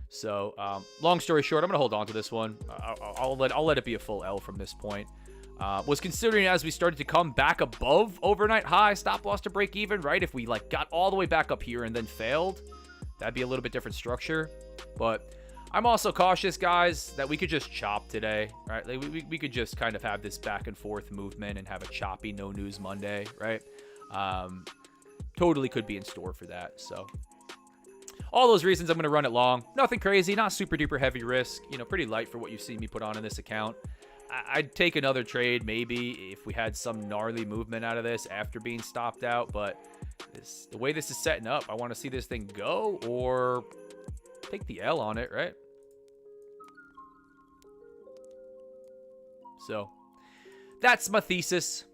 So, long story short, I'm going to hold on to this one. I'll let it be a full L from this point. Was considering as we started to come back above overnight high, stop loss to break even, right? If we like got all the way back up here and then failed, that'd be a little bit different structure. But I'm also cautious, guys, that we could just chop today, right? Like we could just kind of have this back and forth movement and have a choppy no news Monday, right? Totally could be in store for that. So all those reasons, I'm going to run it long. Nothing crazy, not super duper heavy risk, pretty light for what you've seen me put on in this account. I'd take another trade maybe if we had some gnarly movement out of this after being stopped out, but the way this is setting up, I want to see this thing go or take the L on it, right? So that's my thesis.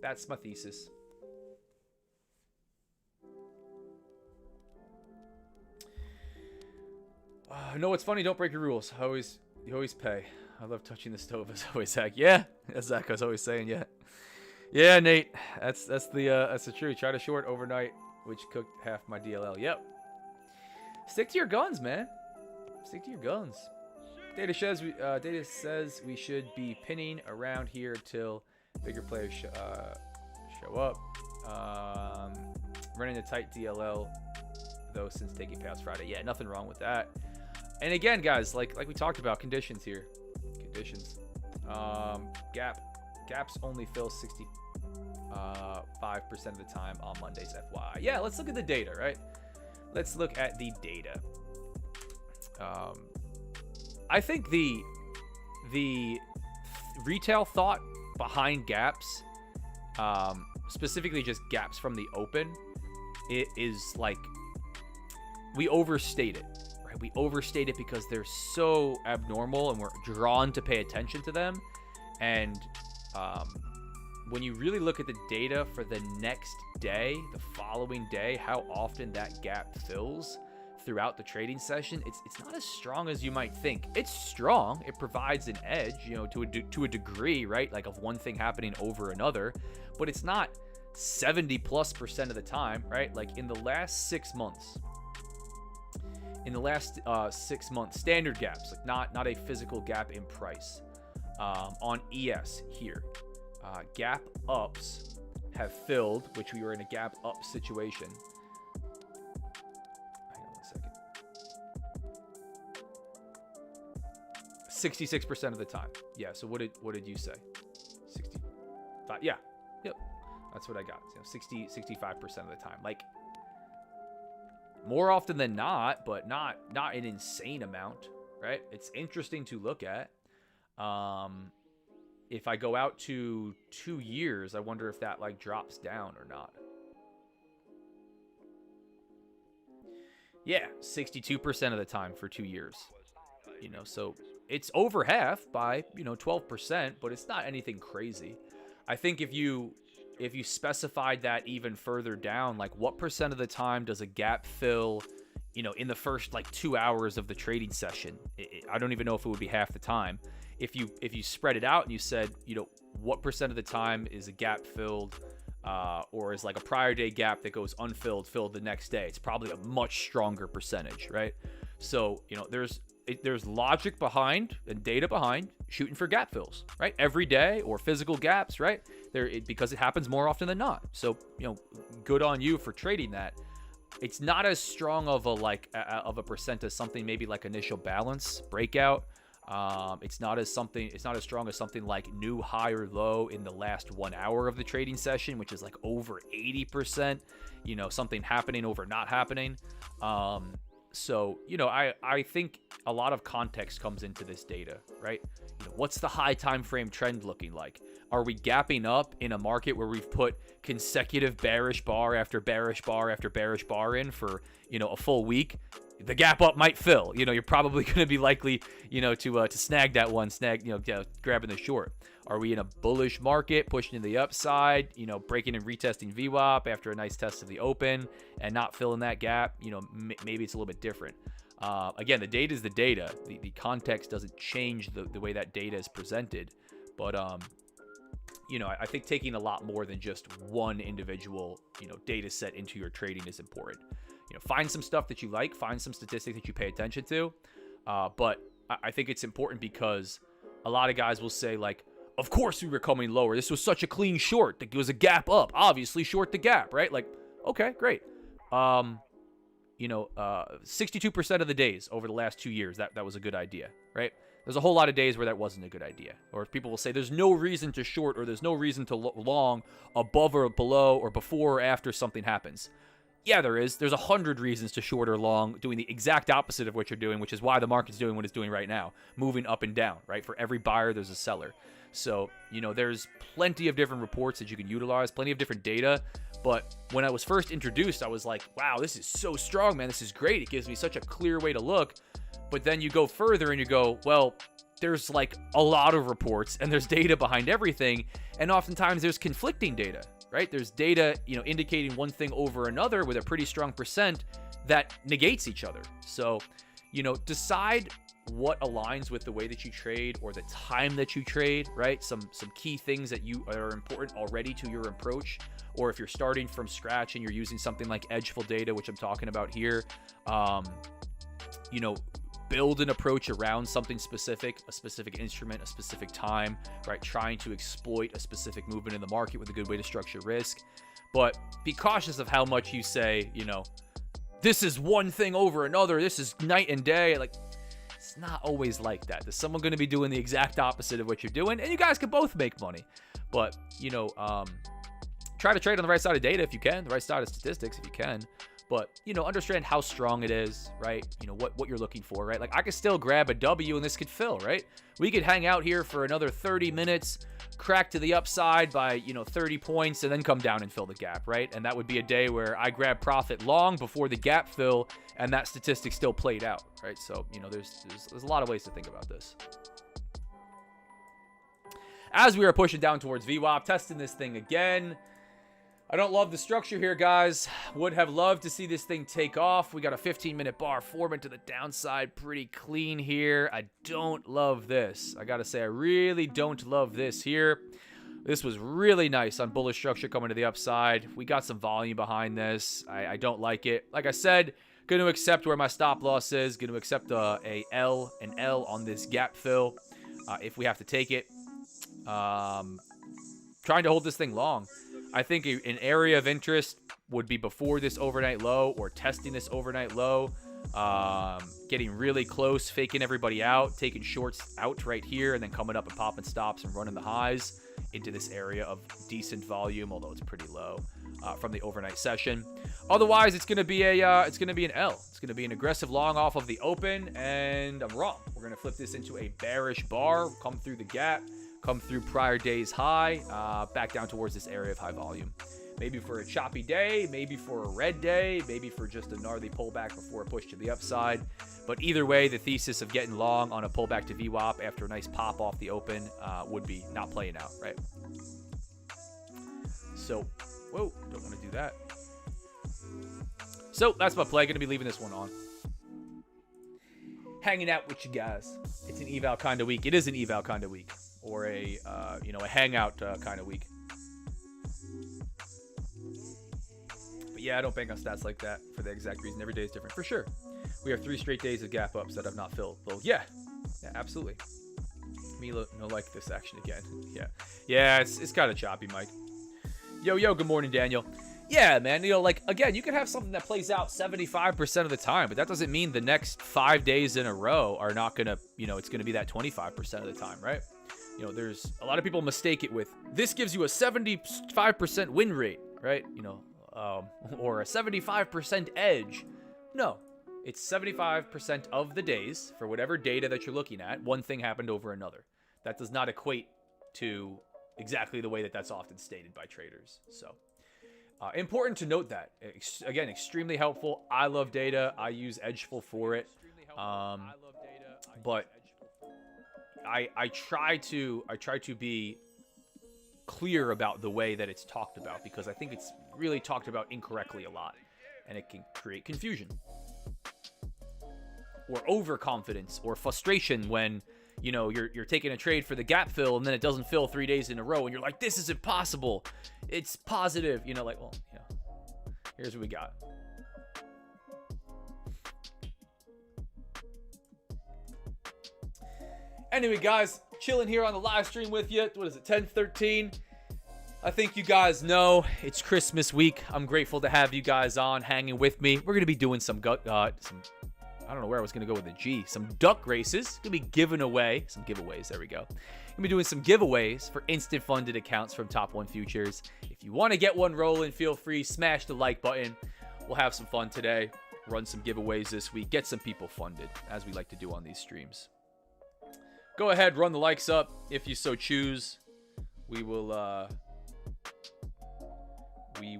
That's my thesis. No, what's funny, don't break your rules. You always pay. I love touching the stove, as always, Zach. Yeah, as Zach was always saying, yeah. Yeah, Nate, that's the truth. Try to short overnight, which cooked half my DLL. Yep. Stick to your guns, man. Stick to your guns. Data says we should be pinning around here till bigger players show up. Running a tight DLL though since taking past Friday. Yeah, nothing wrong with that. And again, guys, like we talked about, conditions here. Conditions. Gaps only fill 65% of the time on Mondays, FYI. Yeah, let's look at the data, right? Let's look at the data. I think the retail thought behind gaps, specifically just gaps from the open, it is like we overstate it. We overstate it because they're so abnormal and we're drawn to pay attention to them. And when you really look at the data for the next day, the following day, how often that gap fills throughout the trading session, it's not as strong as you might think. It's strong. It provides an edge, to a degree, right? Like of one thing happening over another, but it's not 70+% of the time, right? Like in the last 6 months. In the last 6 months, standard gaps, like not a physical gap in price. On ES here, gap ups have filled, which we were in a gap up situation. Hang on 1 second. 66% of the time. Yeah. So what did you say? 65. Yeah. Yep. That's what I got. 65% of the time. Like, more often than not, but not an insane amount, right? It's interesting to look at. If I go out to 2 years, I wonder if that like drops down or not. Yeah, 62% of the time for 2 years. So it's over half by 12%, but it's not anything crazy. I think if you specified that even further down, like what percent of the time does a gap fill, in the first like 2 hours of the trading session? I don't even know if it would be half the time. If you spread it out and you said, what percent of the time is a gap filled, or is like a prior day gap that goes unfilled, filled the next day, it's probably a much stronger percentage, right? So, there's logic behind and data behind shooting for gap fills, right? Every day, or physical gaps, right? Because it happens more often than not. So, good on you for trading that. It's not as strong of a percent as something maybe like initial balance breakout. It's not as strong as something like new high or low in the last 1 hour of the trading session, which is like over 80%, something happening over not happening. So, I think a lot of context comes into this data, right? What's the high time frame trend looking like? Are we gapping up in a market where we've put consecutive bearish bar after bearish bar after bearish bar in for, a full week? The gap up might fill. You're probably going to be likely, to snag that one, grabbing the short. Are we in a bullish market, pushing to the upside, breaking and retesting VWAP after a nice test of the open and not filling that gap? Maybe it's a little bit different. Again, the data is the data. The context doesn't change the way that data is presented. But, I think taking a lot more than just one individual, data set into your trading is important. Find some stuff that you like, find some statistics that you pay attention to. But I think it's important because a lot of guys will say, like, of course we were coming lower. This was such a clean short. It was a gap up. Obviously short the gap, right? Like, okay, great. 62% of the days over the last 2 years, that was a good idea, right? There's a whole lot of days where that wasn't a good idea. Or people will say there's no reason to short or there's no reason to long above or below or before or after something happens. Yeah, there is. There's 100 reasons to short or long doing the exact opposite of what you're doing, which is why the market's doing what it's doing right now, moving up and down, right? For every buyer, there's a seller. So, there's plenty of different reports that you can utilize, plenty of different data. But when I was first introduced, I was like, wow, this is so strong, man. This is great. It gives me such a clear way to look. But then you go further and you go, well, there's like a lot of reports and there's data behind everything. And oftentimes there's conflicting data, right? There's data, indicating one thing over another with a pretty strong percent that negates each other. So, decide what aligns with the way that you trade or the time that you trade, right? Some key things that are important already to your approach. Or if you're starting from scratch and you're using something like edgeful data, which I'm talking about here, build an approach around something specific, a specific instrument, a specific time, right? Trying to exploit a specific movement in the market with a good way to structure risk. But be cautious of how much you say, this is one thing over another. This is night and day. Like, it's not always like that. There's someone going to be doing the exact opposite of what you're doing, and you guys can both make money. But, try to trade on the right side of data if you can, the right side of statistics if you can. But, understand how strong it is, right? What you're looking for, right? Like, I could still grab a W and this could fill, right? We could hang out here for another 30 minutes, crack to the upside by, 30 points, and then come down and fill the gap, right? And that would be a day where I grab profit long before the gap fill, and that statistic still played out, right? So, there's a lot of ways to think about this. As we are pushing down towards VWAP, testing this thing again. I don't love the structure here, guys. Would have loved to see this thing take off. We got a 15-minute bar forming to the downside. Pretty clean here. I don't love this. I got to say, I really don't love this here. This was really nice on bullish structure coming to the upside. We got some volume behind this. I don't like it. Like I said, going to accept where my stop loss is. Going to accept an L on this gap fill if we have to take it. Trying to hold this thing long. I think an area of interest would be before this overnight low or testing this overnight low, getting really close, faking everybody out, taking shorts out right here, and then coming up and popping stops and running the highs into this area of decent volume, although it's pretty low from the overnight session. Otherwise, it's going to be an L. It's going to be an aggressive long off of the open, and I'm wrong. We're going to flip this into a bearish bar, come through the gap, come through prior day's high, back down towards this area of high volume. Maybe for a choppy day, maybe for a red day, maybe for just a gnarly pullback before a push to the upside. But either way, the thesis of getting long on a pullback to VWAP after a nice pop off the open would be not playing out, right? So, whoa, don't want to do that. So that's my play. Going to be leaving this one on. Hanging out with you guys. It's an eval kind of week. It is an eval kind of week. Or a hangout kind of week. But yeah, I don't bank on stats like that for the exact reason. Every day is different. For sure. We have 3 straight days of gap ups that have not filled. Well, yeah, absolutely. Mila, no like this action again. Yeah, it's kind of choppy, Mike. Yo, good morning, Daniel. Yeah, man. Like, again, you can have something that plays out 75% of the time, but that doesn't mean the next 5 days in a row are not going to, it's going to be that 25% of the time, right? There's a lot of people mistake it with, this gives you a 75% win rate, right? Or a 75% edge. No, it's 75% of the days for whatever data that you're looking at, one thing happened over another. That does not equate to exactly the way that that's often stated by traders. So, important to note that. Again, extremely helpful. I love data. I use Edgeful for it. But I try to be clear about the way that it's talked about, because I think it's really talked about incorrectly a lot, and it can create confusion or overconfidence or frustration when you're taking a trade for the gap fill and then it doesn't fill 3 days in a row and you're like, this is impossible, it's positive, here's what we got. Anyway, guys, chilling here on the live stream with you. What is it, 10:13? I think you guys know it's Christmas week. I'm grateful to have you guys on, hanging with me. We're going to be doing some I don't know where I was going to go with the G. Some duck races. Going to be giving away some giveaways. There we go. Going to be doing some giveaways for instant funded accounts from Top 1 Futures. If you want to get one rolling, feel free. Smash the like button. We'll have some fun today. Run some giveaways this week. Get some people funded, as we like to do on these streams. Go ahead, run the likes up if you so choose. We will be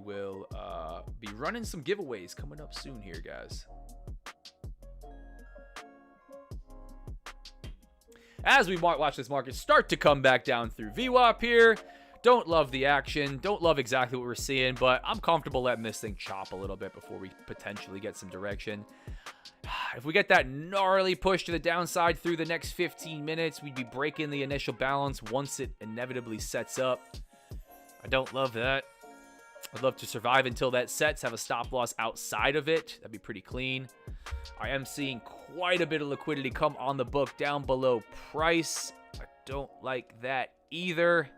running some giveaways coming up soon here, guys. As we watch this market start to come back down through VWAP here. Don't love the action. Don't love exactly what we're seeing, but I'm comfortable letting this thing chop a little bit before we potentially get some direction. If we get that gnarly push to the downside through the next 15 minutes, we'd be breaking the initial balance once it inevitably sets up. I don't love that. I'd love to survive until that sets, have a stop loss outside of it. That'd be pretty clean. I am seeing quite a bit of liquidity come on the book down below price. I don't like that either.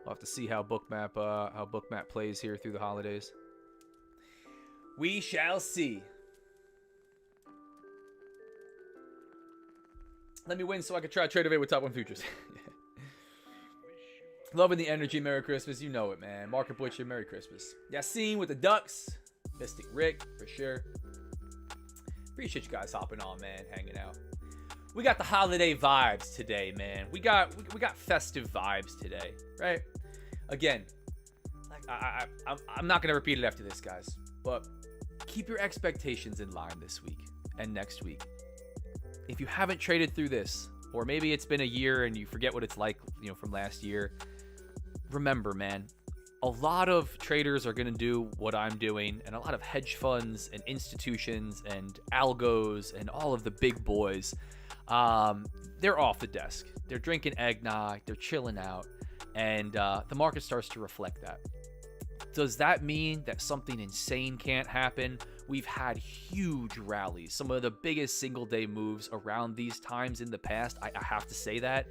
We'll have to see how Bookmap plays here through the holidays. We shall see. Let me win so I can try to trade away with Top 1 Futures. Loving the energy. Merry Christmas. You know it, man. Market Butcher, Merry Christmas. Yassine with the Ducks. Mystic Rick, for sure. Appreciate you guys hopping on, man. Hanging out. We got the holiday vibes today, man. We got festive vibes today, right? Again, I'm not going to repeat it after this, guys. But keep your expectations in line this week and next week. If you haven't traded through this, or maybe it's been a year and you forget what it's like, from last year, remember, man, a lot of traders are going to do what I'm doing, and a lot of hedge funds and institutions and algos and all of the big boys, they're off the desk. They're drinking eggnog. They're chilling out. And the market starts to reflect that. Does that mean that something insane can't happen? We've had huge rallies, some of the biggest single-day moves around these times in the past. I have to say that.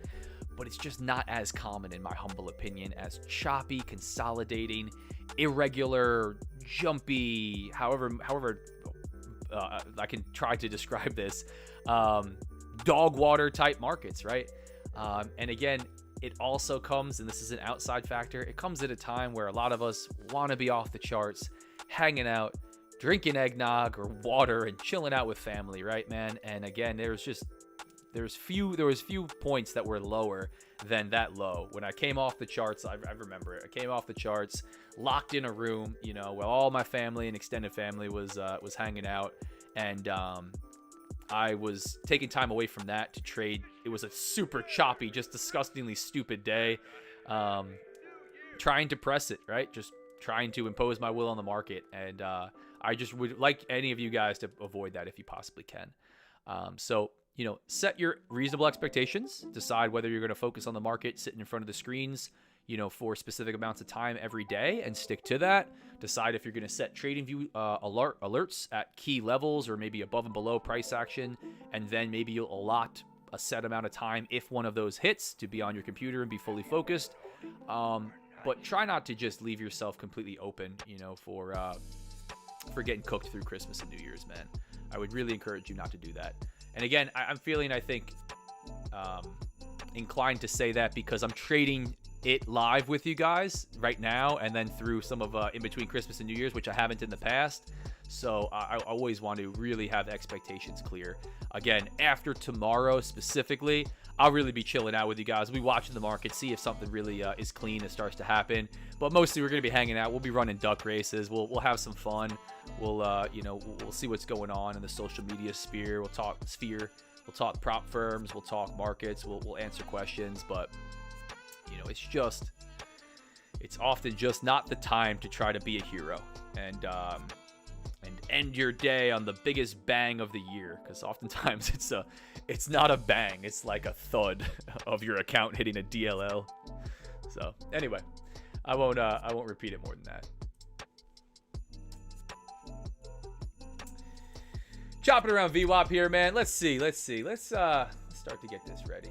But it's just not as common, in my humble opinion, as choppy, consolidating, irregular, jumpy, however I can try to describe this, dog water type markets, right? And again, it also comes, and this is an outside factor, it comes at a time where a lot of us want to be off the charts, hanging out, drinking eggnog or water and chilling out with family, right, man? And again, there was few points that were lower than that low. When I came off the charts, I remember it. I came off the charts, locked in a room, where all my family and extended family was hanging out, and I was taking time away from that to trade. It was a super choppy, just disgustingly stupid day. Trying to press it, right? Just trying to impose my will on the market. And I just would like any of you guys to avoid that if you possibly can. So, set your reasonable expectations. Decide whether you're going to focus on the market, sitting in front of the screens, for specific amounts of time every day and stick to that. Decide if you're going to set trading view alerts at key levels or maybe above and below price action, and then maybe you'll allot a set amount of time if one of those hits to be on your computer and be fully focused. But try not to just leave yourself completely open, for getting cooked through Christmas and New Year's, man. I would really encourage you not to do that. And again, I'm feeling, I think, inclined to say that because I'm trading it live with you guys right now, and then through some of in between Christmas and New Year's, which I haven't in the past. So I always want to really have expectations clear. Again, after tomorrow specifically, I'll really be chilling out with you guys. We'll be watching the market, see if something really is clean and starts to happen. But mostly we're going to be hanging out. We'll be running duck races. We'll have some fun. We'll we'll see what's going on in the social media sphere. We'll talk We'll talk prop firms. We'll talk markets. We'll answer questions. But it's often just not the time to try to be a hero and end your day on the biggest bang of the year, because oftentimes it's not a bang, it's like a thud of your account hitting a DLL. So anyway, I won't repeat it more than that. Chopping around VWAP here, man. Let's see. Let's start to get this ready.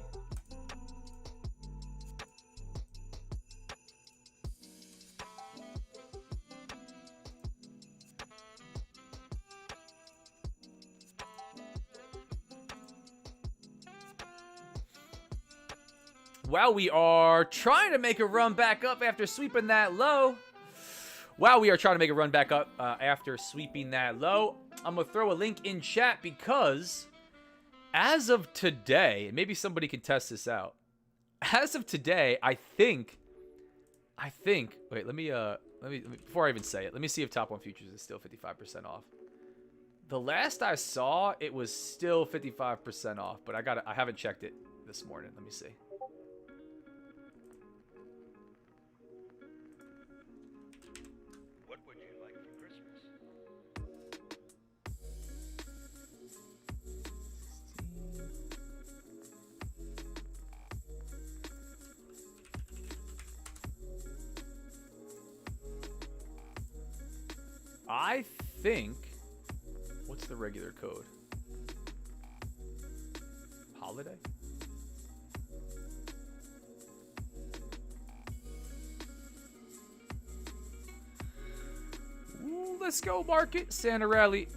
While we are trying to make a run back up after sweeping that low. I'm going to throw a link in chat because as of today, and maybe somebody can test this out. As of today, I think, wait, let me, before I even say it, let me see if Top 1 Futures is still 55% off. The last I saw, it was still 55% off, but I haven't checked it this morning. Let me see. I think, what's the regular code? Holiday? Ooh, let's go market. Santa Rally.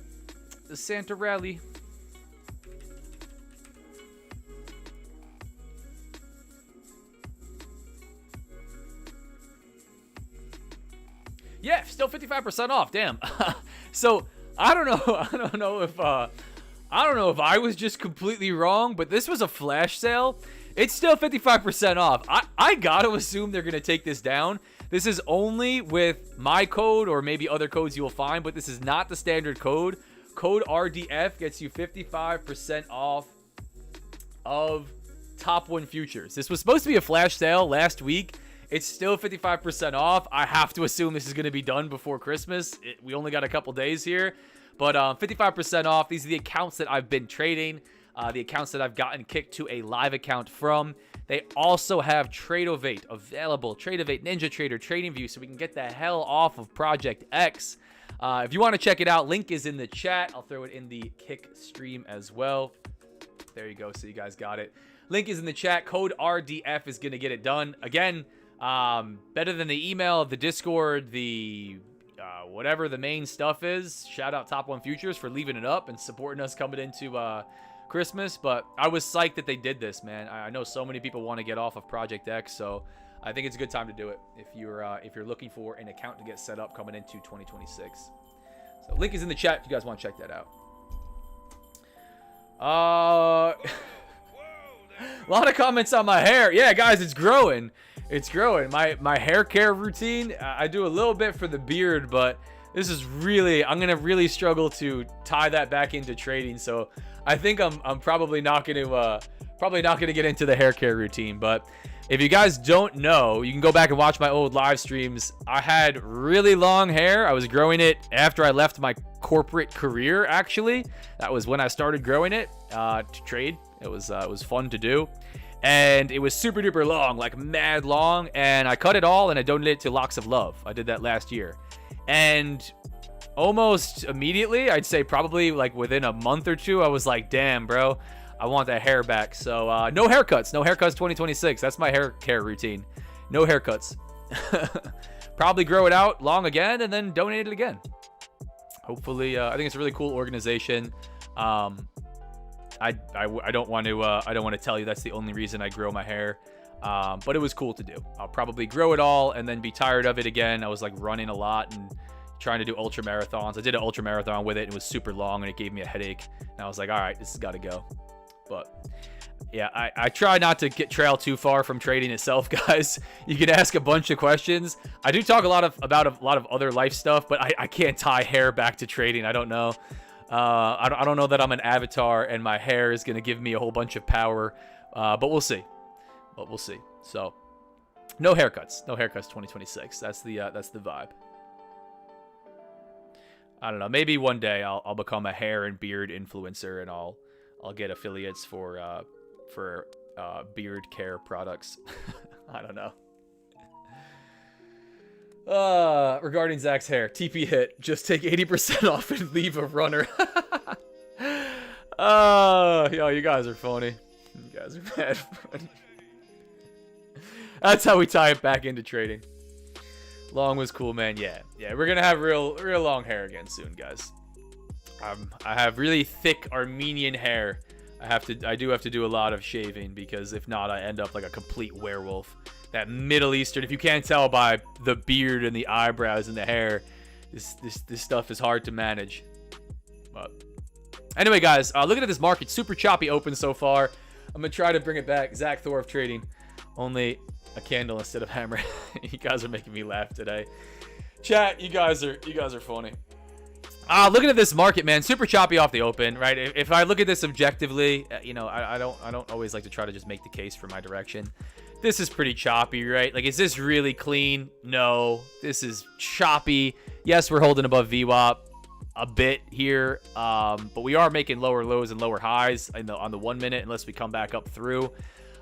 The Santa Rally. Yeah, still 55% off. Damn. So I don't know if I was just completely wrong, but this was a flash sale. It's still 55% off. I gotta assume they're gonna take this down. This is only with my code or maybe other codes you will find, but this is not the standard code. Code RDF gets you 55% off of Top 1 Futures. This was supposed to be a flash sale last week. It's still 55% off. I have to assume this is going to be done before Christmas. We only got a couple days here. But 55% off. These are the accounts that I've been trading. The accounts that I've gotten kicked to a live account from. They also have Tradeovate available. Tradeovate, NinjaTrader, TradingView, so we can get the hell off of Project X. If you want to check it out, link is in the chat. I'll throw it in the kick stream as well. There you go. So you guys got it. Link is in the chat. Code RDF is going to get it done. Again, better than the email, the Discord, the whatever the main stuff is. Shout out Top 1 Futures for leaving it up and supporting us coming into Christmas. But I was psyched that they did this, man. I know so many people want to get off of Project X, so I think it's a good time to do it if you're looking for an account to get set up coming into 2026. So link is in the chat if you guys want to check that out. A lot of comments on my hair. Yeah, guys, it's growing. It's growing. My hair care routine, I do a little bit for the beard, but this is really, I'm going to really struggle to tie that back into trading. So I think I'm probably not going to get into the hair care routine. But if you guys don't know, you can go back and watch my old live streams. I had really long hair. I was growing it after I left my corporate career, actually. That was when I started growing it to trade. It was fun to do. and it was super duper long, like mad long, and I cut it all and I donated it to Locks of Love. I did that last year, and almost immediately, I'd say probably like within a month or two, I was like, damn, bro, I want that hair back. So no haircuts 2026. That's my hair care routine. No haircuts. Probably grow it out long again and then donate it again. Hopefully, I think it's a really cool organization. I don't want to tell you that's the only reason I grow my hair, but it was cool to do. I'll probably grow it all and then be tired of it again. I was like running a lot and trying to do ultra marathons. I did an ultra marathon with it, and it was super long, and it gave me a headache. And I was like, all right, this has got to go. But yeah, I try not to trail too far from trading itself, guys. You can ask a bunch of questions. I do talk about a lot of other life stuff, but I can't tie hair back to trading. I don't know. I don't know that I'm an avatar and my hair is going to give me a whole bunch of power, but we'll see. So no haircuts 2026. That's the vibe. I don't know. Maybe one day I'll become a hair and beard influencer, and I'll get affiliates for beard care products. I don't know. Regarding Zach's hair, TP hit. Just take 80% off and leave a runner. Yo, you guys are funny. You guys are mad funny. That's how we tie it back into trading. Long was cool, man. Yeah, we're gonna have real long hair again soon, guys. I have really thick Armenian hair. I do have to do a lot of shaving, because if not, I end up like a complete werewolf. That Middle Eastern, if you can't tell by the beard and the eyebrows and the hair, this stuff is hard to manage. But anyway, guys, looking at this market, super choppy open so far. I'm gonna try to bring it back. Zach Thorpe trading, only a candle instead of hammer. You guys are making me laugh today. Chat, you guys are funny. Looking at this market, man, super choppy off the open, right? If I look at this objectively, I don't always like to try to just make the case for my direction. This is pretty choppy, right? Like, is this really clean? No, this is choppy. Yes, we're holding above VWAP a bit here, but we are making lower lows and lower highs on the 1 minute, unless we come back up through.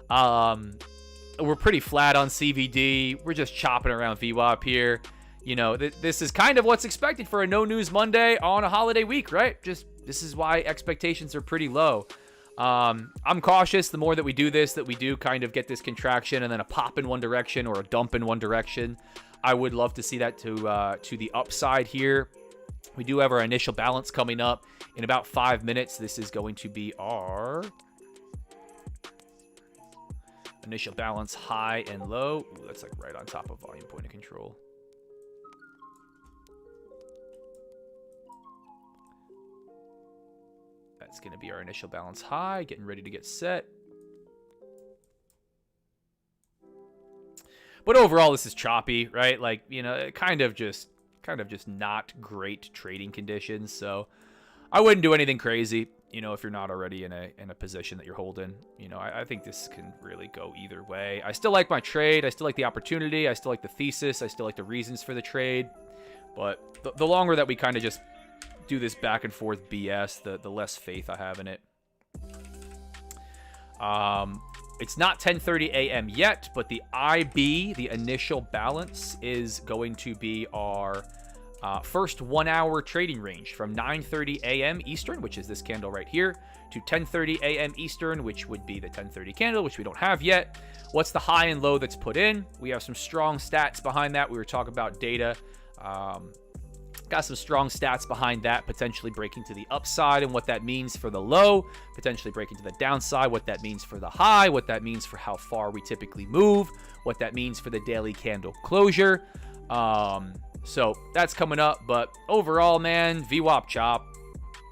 We're pretty flat on CVD. We're just chopping around VWAP here. This is kind of what's expected for a no news Monday on a holiday week, right? This is why expectations are pretty low. I'm cautious the more that we do this, that we do kind of get this contraction and then a pop in one direction or a dump in one direction. I would love to see that to the upside here. We do have our initial balance coming up in about 5 minutes. This is going to be our initial balance high and low. Ooh, that's like right on top of volume point of control. That's going to be our initial balance high, getting ready to get set. But overall, this is choppy, right? Like, kind of just not great trading conditions. So I wouldn't do anything crazy, if you're not already in a position that you're holding. I think this can really go either way. I still like my trade. I still like the opportunity. I still like the thesis. I still like the reasons for the trade. But the longer that we kind of just do this back and forth BS, the less faith I have in it. It's not 10:30 a.m. yet, but the IB, the initial balance, is going to be our first 1 hour trading range from 9:30 a.m. Eastern, which is this candle right here, to 10:30 a.m. Eastern, which would be the 10:30 candle, which we don't have yet. What's the high and low that's put in? We have some strong stats behind that. We were talking about data. Got some strong stats behind that, potentially breaking to the upside and what that means for the low, potentially breaking to the downside, what that means for the high, what that means for how far we typically move, what that means for the daily candle closure. So that's coming up, but overall, man, VWAP chop.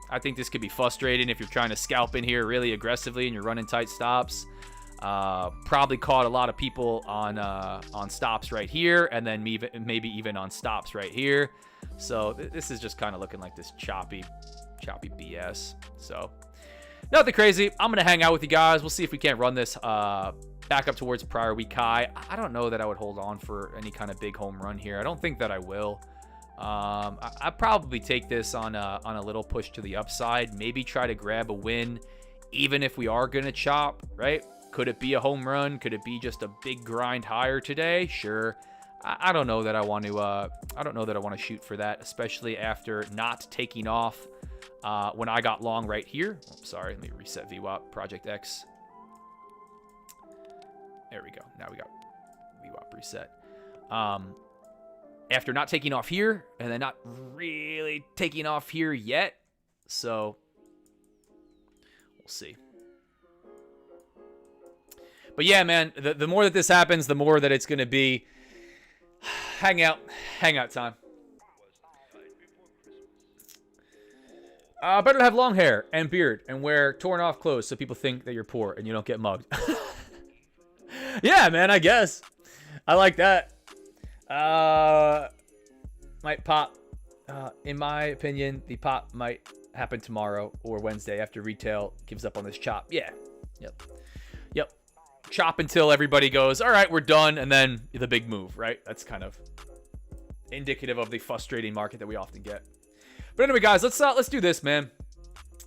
I think this could be frustrating if you're trying to scalp in here really aggressively and you're running tight stops. Probably caught a lot of people on stops right here, and then maybe even on stops right here. So this is just kind of looking like this choppy BS. So nothing crazy. I'm going to hang out with you guys. We'll see if we can't run this back up towards prior week high. I don't know that I would hold on for any kind of big home run here. I don't think that I will. I probably take this on a little push to the upside. Maybe try to grab a win, even if we are going to chop, right? Could it be a home run? Could it be just a big grind higher today? Sure. I don't know that I want to. I don't know that I want to shoot for that, especially after not taking off when I got long right here. Oh, sorry, let me reset VWAP. Project X. There we go. Now we got VWAP reset. After not taking off here and then not really taking off here yet, so we'll see. But yeah, man, the more that this happens, the more that it's going to be hangout time. Better to have long hair and beard and wear torn off clothes so people think that you're poor and you don't get mugged. Yeah, man, I guess. I like that. Might pop. In my opinion, the pop might happen tomorrow or Wednesday after retail gives up on this chop. Yeah. Yep. Chop until everybody goes, all right, we're done, and then the big move, right? That's kind of indicative of the frustrating market that we often get. But anyway, guys, let's do this, man.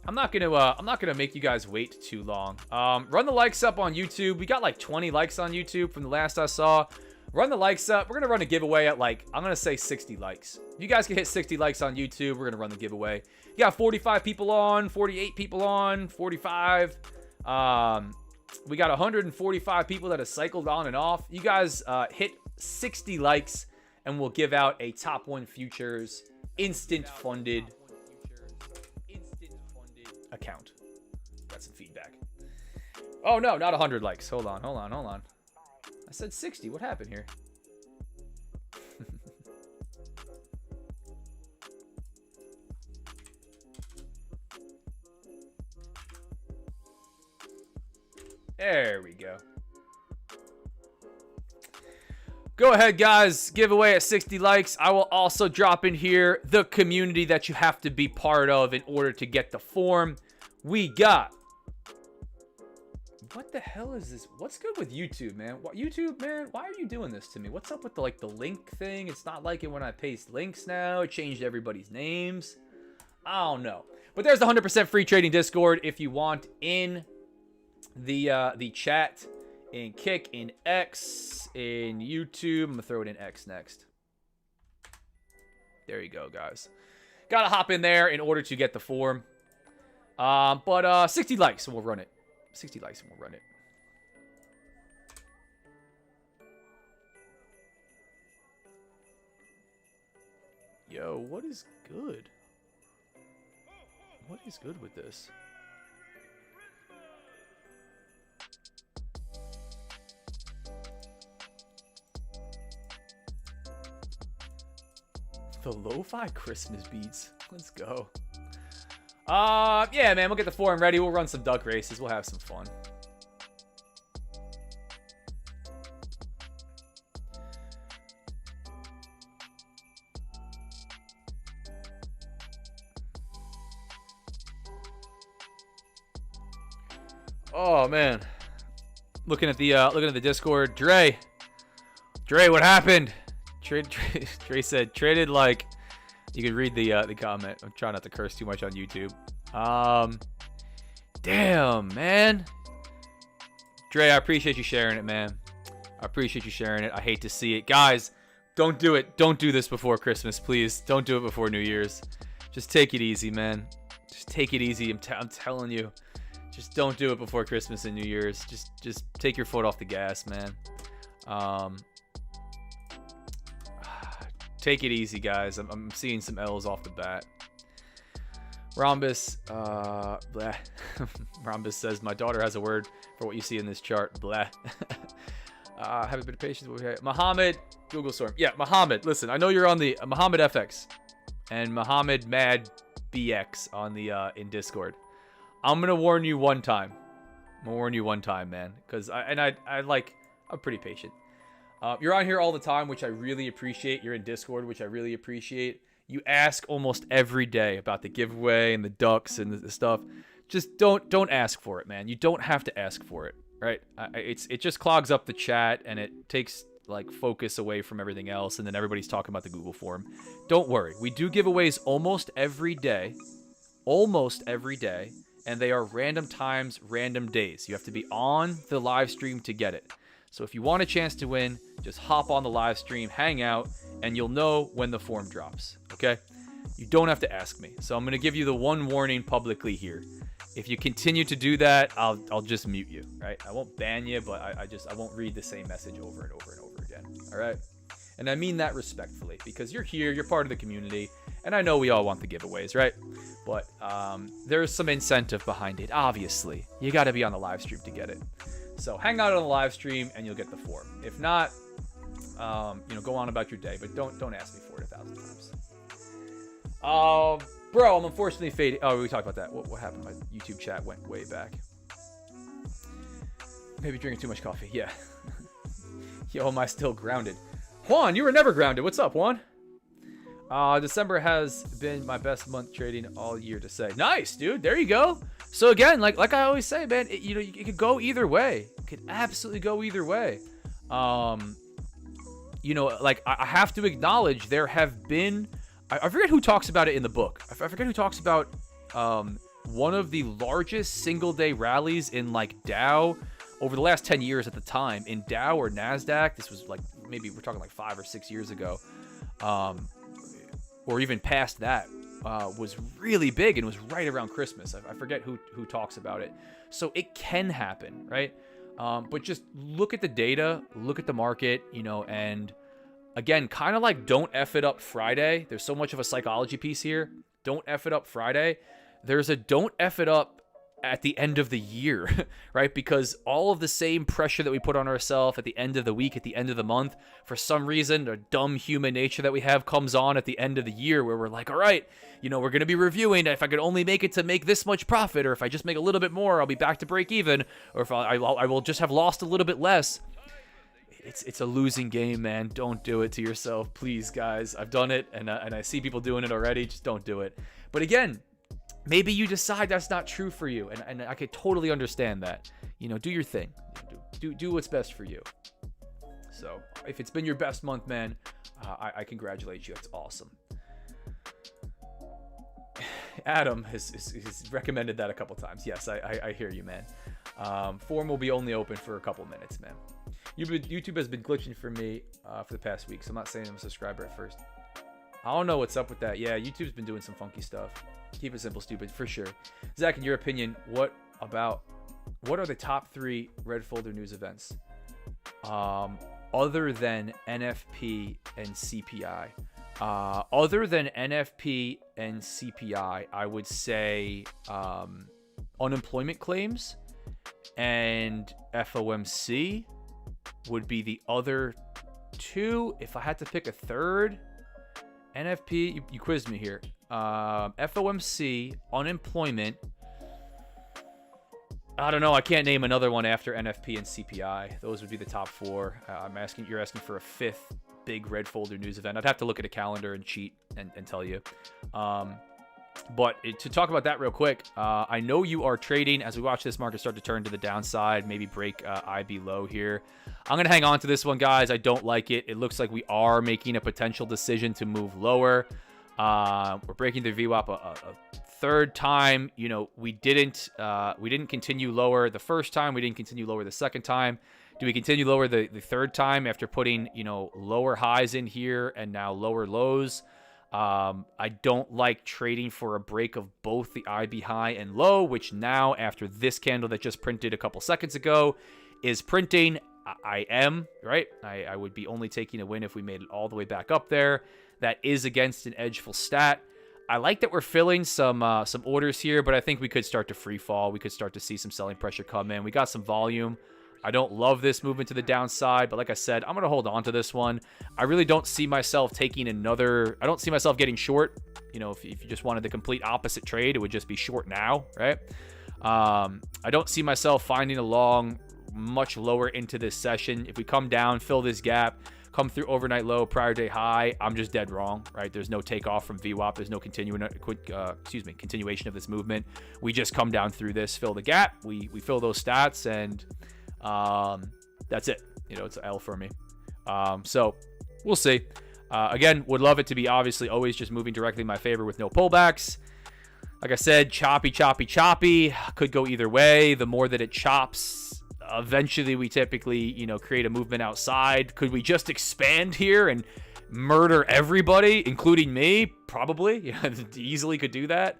I'm not gonna make you guys wait too long. Run the likes up on YouTube. We got like 20 likes on YouTube from the last I saw. Run the likes up. We're gonna run a giveaway at like, I'm gonna say 60 likes. If you guys can hit 60 likes on YouTube, we're gonna run the giveaway. You got 45 people on, 48 people on, 45. We got 145 people that have cycled on and off. You guys hit 60 likes, and we'll give out a Top 1 Futures instant funded account. Got some feedback. Oh, no, not 100 likes. Hold on. I said 60. What happened here? There we go. Go ahead, guys. Giveaway at 60 likes. I will also drop in here the community that you have to be part of in order to get the form. We got... What the hell is this? What's good with YouTube, man? What, YouTube, man? Why are you doing this to me? What's up with the link thing? It's not liking when I paste links now. It changed everybody's names. I don't know. But there's the 100% free trading Discord if you want in the chat, in Kick, in X, in YouTube. I'm gonna throw it in X next. There you go, guys. Gotta hop in there in order to get the form. But 60 likes and we'll run it. 60 likes and we'll run it. Yo, what is good? What is good with this? The lo-fi Christmas beats. Let's go. Yeah, man, we'll get the forum ready. We'll run some duck races. We'll have some fun. Oh man, looking at the Discord. Dre, what happened? Dre said traded like. You can read the comment. I'm trying not to curse too much on YouTube. Damn, man. Dre, I appreciate you sharing it, man. I appreciate you sharing it. I hate to see it. Guys, don't do it. Don't do this before Christmas, please. Don't do it before New Year's. Just take it easy, man. Just take it easy. I'm telling you. Just don't do it before Christmas and New Year's. Just take your foot off the gas, man. Take it easy, guys. I'm seeing some L's off the bat. Rhombus, blah. Rhombus says, my daughter has a word for what you see in this chart. Blah. Have a bit of patience. Muhammad, Google Storm. Yeah, Muhammad, listen, I know you're on the Muhammad FX and Muhammad Mad BX on the in Discord. I'm gonna warn you one time. I'm gonna warn you one time, man, because I'm pretty patient. You're on here all the time, which I really appreciate. You're in Discord, which I really appreciate. You ask almost every day about the giveaway and the ducks and the stuff. Just don't ask for it, man. You don't have to ask for it, right? It just clogs up the chat and it takes like focus away from everything else, and then everybody's talking about the Google form. Don't worry. We do giveaways almost every day, and they are random times, random days. You have to be on the live stream to get it. So if you want a chance to win, just hop on the live stream, hang out, and you'll know when the form drops, okay? You don't have to ask me. So I'm going to give you the one warning publicly here. If you continue to do that, I'll just mute you, right? I won't ban you, but I won't read the same message over and over and over again, all right? And I mean that respectfully, because you're here, you're part of the community, and I know we all want the giveaways, right? But there's some incentive behind it, obviously. You got to be on the live stream to get it. So hang out on the live stream, and you'll get the form. If not, go on about your day, but don't ask me for it 1,000 times. Bro, I'm unfortunately fading. Oh, we talked about that. What happened? My YouTube chat went way back. Maybe drinking too much coffee. Yeah. Yo, am I still grounded? Juan, you were never grounded. What's up, Juan? December has been my best month trading all year to say. Nice, dude. There you go. So again, like I always say, man, it could go either way. It could absolutely go either way. I have to acknowledge there have been. I forget who talks about it in the book. I forget who talks about one of the largest single-day rallies in like Dow over the last 10 years at the time in Dow or NASDAQ. This was like maybe we're talking like 5 or 6 years ago, or even past that. Was really big and was right around Christmas. I forget who talks about it. So it can happen, right? But just look at the data, look at the market, and again, kind of like don't F it up Friday. There's so much of a psychology piece here. Don't F it up Friday. There's a don't F it up at the end of the year, right? Because all of the same pressure that we put on ourselves at the end of the week, at the end of the month, for some reason, the dumb human nature that we have comes on at the end of the year where we're like, all right, we're going to be reviewing if I could only make it to make this much profit, or if I just make a little bit more, I'll be back to break even, or if I will just have lost a little bit less. It's a losing game, man. Don't do it to yourself, please, guys. I've done it, and I see people doing it already. Just don't do it. But again, maybe you decide that's not true for you, and I could totally understand that. Do your thing. Do what's best for you. So if it's been your best month, man, I congratulate you. That's awesome. Adam has recommended that a couple times. Yes, I hear you, man. Form will be only open for a couple minutes, man. YouTube has been glitching for me for the past week, so I'm not saying I'm a subscriber at first. I don't know what's up with that. Yeah, YouTube's been doing some funky stuff. Keep it simple, stupid, for sure. Zach, in your opinion, what are the top 3 red folder news events other than NFP and CPI? Other than NFP and CPI, I would say unemployment claims and FOMC would be the other 2. If I had to pick a third, NFP, you quizzed me here. FOMC, unemployment. I don't know. I can't name another one after NFP and CPI. Those would be the top 4. You're asking for a 5th big red folder news event. I'd have to look at a calendar and cheat and tell you. But to talk about that real quick, I know you are trading as we watch this market start to turn to the downside, maybe break IB low here. I'm going to hang on to this one, guys. I don't like it. It looks like we are making a potential decision to move lower. We're breaking the VWAP a third time. We didn't continue lower the first time. We didn't continue lower the second time. Do we continue lower the third time after putting, lower highs in here and now lower lows? I don't like trading for a break of both the IB high and low, which now after this candle that just printed a couple seconds ago is printing. I am, right? I would be only taking a win if we made it all the way back up there. That is against an edgeful stat. I like that we're filling some orders here, but I think we could start to free fall. We could start to see some selling pressure come in. We got some volume. I don't love this movement to the downside, but like I said, I'm going to hold on to this one. I really don't see myself taking another. I don't see myself getting short. If you just wanted the complete opposite trade, it would just be short now, right? I don't see myself finding a long much lower into this session. If we come down, fill this gap, come through overnight low, prior day high, I'm just dead wrong, right? There's no takeoff from VWAP. There's no continuation of this movement. We just come down through this, fill the gap. We fill those stats, and that's it. It's an L for me. So we'll see. Again, would love it to be obviously always just moving directly in my favor with no pullbacks. Like I said, choppy. Could go either way. The more that it chops, eventually we typically, create a movement outside. Could we just expand here and murder everybody, including me? Probably. Yeah, easily could do that.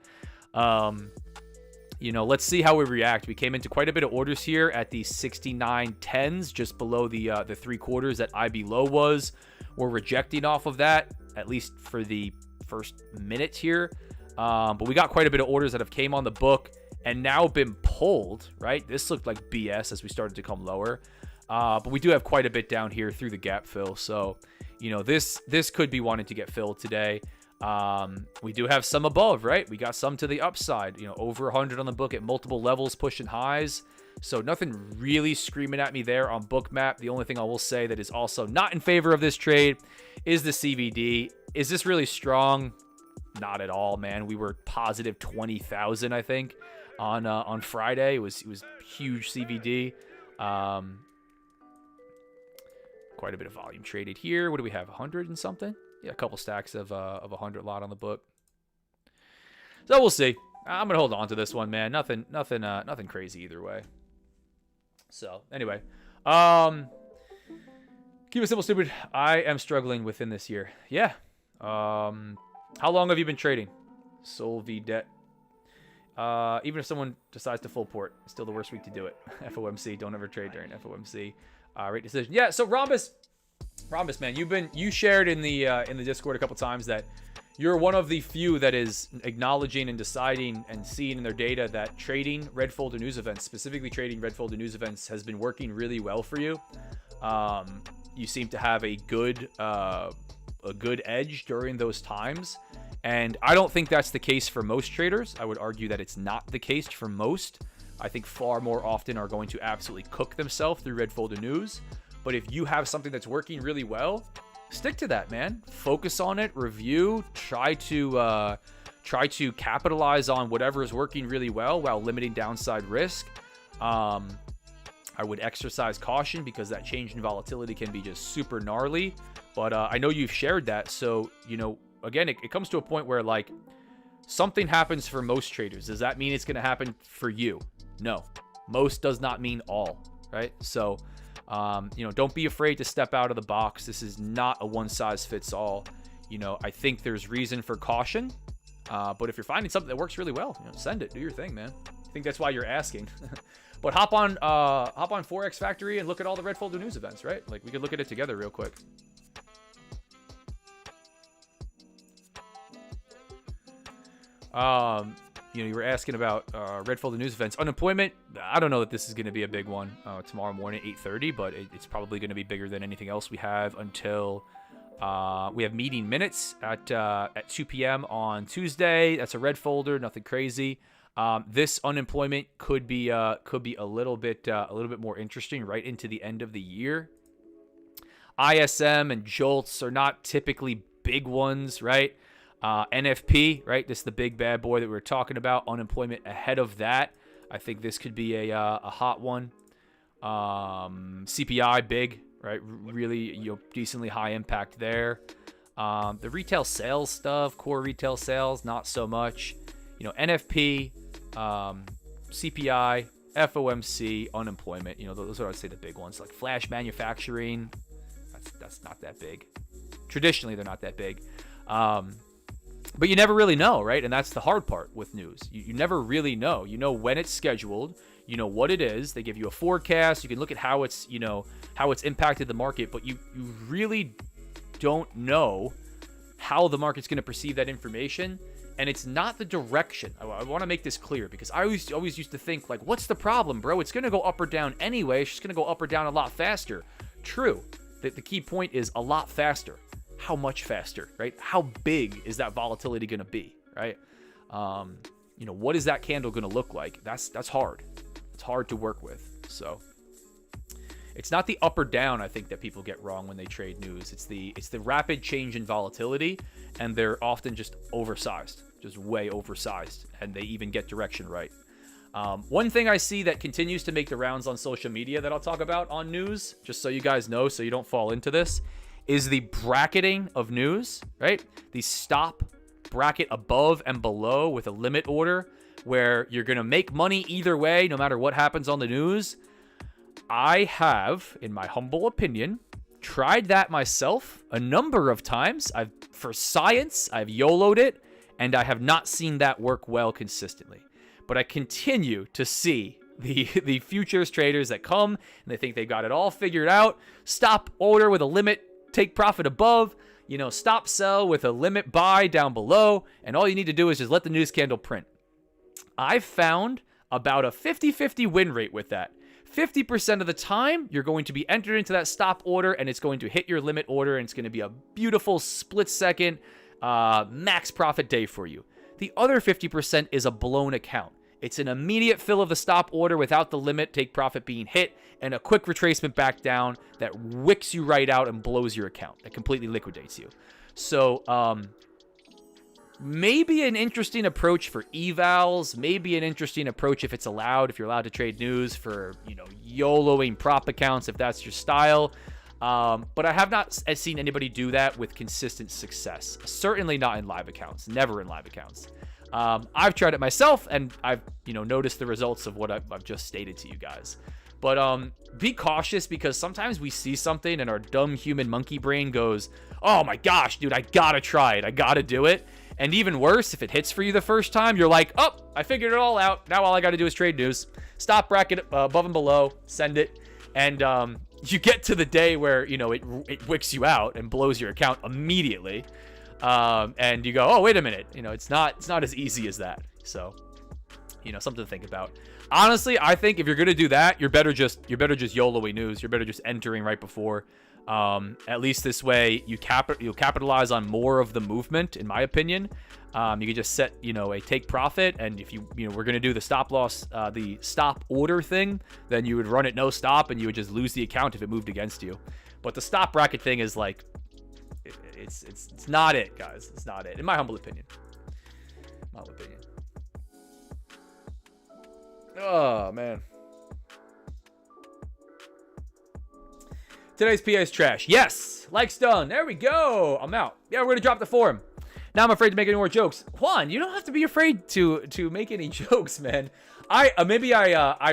Let's see how we react. We came into quite a bit of orders here at the 69.10s, just below the 3/4 that IB low was. We're rejecting off of that, at least for the first minute here. But we got quite a bit of orders that have came on the book and now been pulled, right? This looked like BS as we started to come lower. But we do have quite a bit down here through the gap fill. So, this could be wanting to get filled today. We do have some above, right? We got some to the upside, over 100 on the book at multiple levels, pushing highs. So nothing really screaming at me there on book map. The only thing I will say that is also not in favor of this trade is the CVD. Is this really strong? Not at all, man. We were positive 20,000, I think, on Friday. It was huge CVD. Quite a bit of volume traded here. What do we have? 100 and something? Yeah, a couple stacks of 100 lot on the book. So we'll see. I'm gonna hold on to this one, man. Nothing crazy either way. So anyway, keep it simple, stupid. I am struggling within this year. Yeah. How long have you been trading? Sol V debt. Even if someone decides to full port, it's still the worst week to do it. FOMC. Don't ever trade during FOMC. Rate decision. Yeah. So Rhombus, man, you shared in the Discord a couple times that you're one of the few that is acknowledging and deciding and seeing in their data that trading red folder news events, specifically trading red folder news events, has been working really well for you. You seem to have a good edge during those times, and I don't think that's the case for most traders. I would argue that it's not the case for most. I think far more often are going to absolutely cook themselves through red folder news. But if you have something that's working really well, stick to that, man. Focus on it, review, try to capitalize on whatever is working really well while limiting downside risk. I would exercise caution because that change in volatility can be just super gnarly. But I know you've shared that. So, again, it comes to a point where, like, something happens for most traders. Does that mean it's going to happen for you? No. Most does not mean all, right? So, don't be afraid to step out of the box. This is not a one-size-fits-all. I think there's reason for caution. But if you're finding something that works really well, send it. Do your thing, man. I think that's why you're asking. But hop on Forex Factory and look at all the red folder news events, right? Like, we could look at it together real quick. You were asking about red folder news events. Unemployment, I don't know that this is going to be a big one tomorrow morning at 8:30, but it's probably going to be bigger than anything else we have until we have meeting minutes at 2 p.m. on Tuesday. That's a red folder, nothing crazy. This unemployment could be a little bit more interesting right into the end of the year. ISM and JOLTS are not typically big ones, right? NFP, right? This is the big bad boy that we were talking about. Unemployment ahead of that. I think this could be a hot one. CPI, big, right? Really, decently high impact there. The retail sales stuff, core retail sales, not so much. NFP, CPI, FOMC, unemployment. Those are, I'd say, the big ones. Like flash manufacturing, that's not that big. Traditionally, they're not that big. But you never really know, right? And that's the hard part with news. You never really know. You know when it's scheduled. You know what it is. They give you a forecast. You can look at how it's impacted the market, but you really don't know how the market's going to perceive that information. And it's not the direction. I want to make this clear because I always used to think, like, what's the problem, bro? It's going to go up or down anyway. It's just going to go up or down a lot faster. True. The key point is a lot faster. How much faster, right? How big is that volatility going to be, right? What is that candle going to look like? That's hard. It's hard to work with. So it's not the up or down, I think, that people get wrong when they trade news. It's the rapid change in volatility, and they're often just oversized, just way oversized, and they even get direction right. One thing I see that continues to make the rounds on social media that I'll talk about on news, just so you guys know, so you don't fall into this, is the bracketing of news, right? The stop, bracket above and below with a limit order where you're going to make money either way, no matter what happens on the news. I have, in my humble opinion, tried that myself a number of times. For science, I've YOLO'd it, and I have not seen that work well consistently. But I continue to see the futures traders that come and they think they got it all figured out. Stop order with a limit, take profit above, stop sell with a limit buy down below, and all you need to do is just let the news candle print. I've found about a 50-50 win rate with that. 50% of the time, you're going to be entered into that stop order, and it's going to hit your limit order, and it's going to be a beautiful split-second max profit day for you. The other 50% is a blown account. It's an immediate fill of the stop order without the limit take profit being hit, and a quick retracement back down that wicks you right out and blows your account. It completely liquidates you. So, maybe an interesting approach for evals, maybe an interesting approach if it's allowed, if you're allowed to trade news for, YOLOing prop accounts, if that's your style. But I have not seen anybody do that with consistent success. Certainly not in live accounts, never in live accounts. I've tried it myself, and I've, noticed the results of what I've just stated to you guys. But be cautious, because sometimes we see something and our dumb human monkey brain goes, oh my gosh, dude, I gotta try it. I gotta do it. And even worse, if it hits for you the first time, you're like, oh, I figured it all out. Now all I got to do is trade news. Stop bracket above and below, send it. And you get to the day where, it wicks you out and blows your account immediately. And you go, oh, wait a minute. It's not as easy as that. So, something to think about. Honestly, I think if you're going to do that, you're better just YOLOing news. You're better just entering right before. At least this way, you'll capitalize on more of the movement, in my opinion. You can just set, a take profit, and if we're going to do the stop loss, the stop order thing, then you would run it no stop, and you would just lose the account if it moved against you. But the stop bracket thing is like, it's not it, guys. It's not it, in my humble opinion. Oh, man. Today's PA is trash. Yes. Likes done. There we go. I'm out. Yeah, we're going to drop the forum. Now I'm afraid to make any more jokes. Juan, you don't have to be afraid to make any jokes, man. I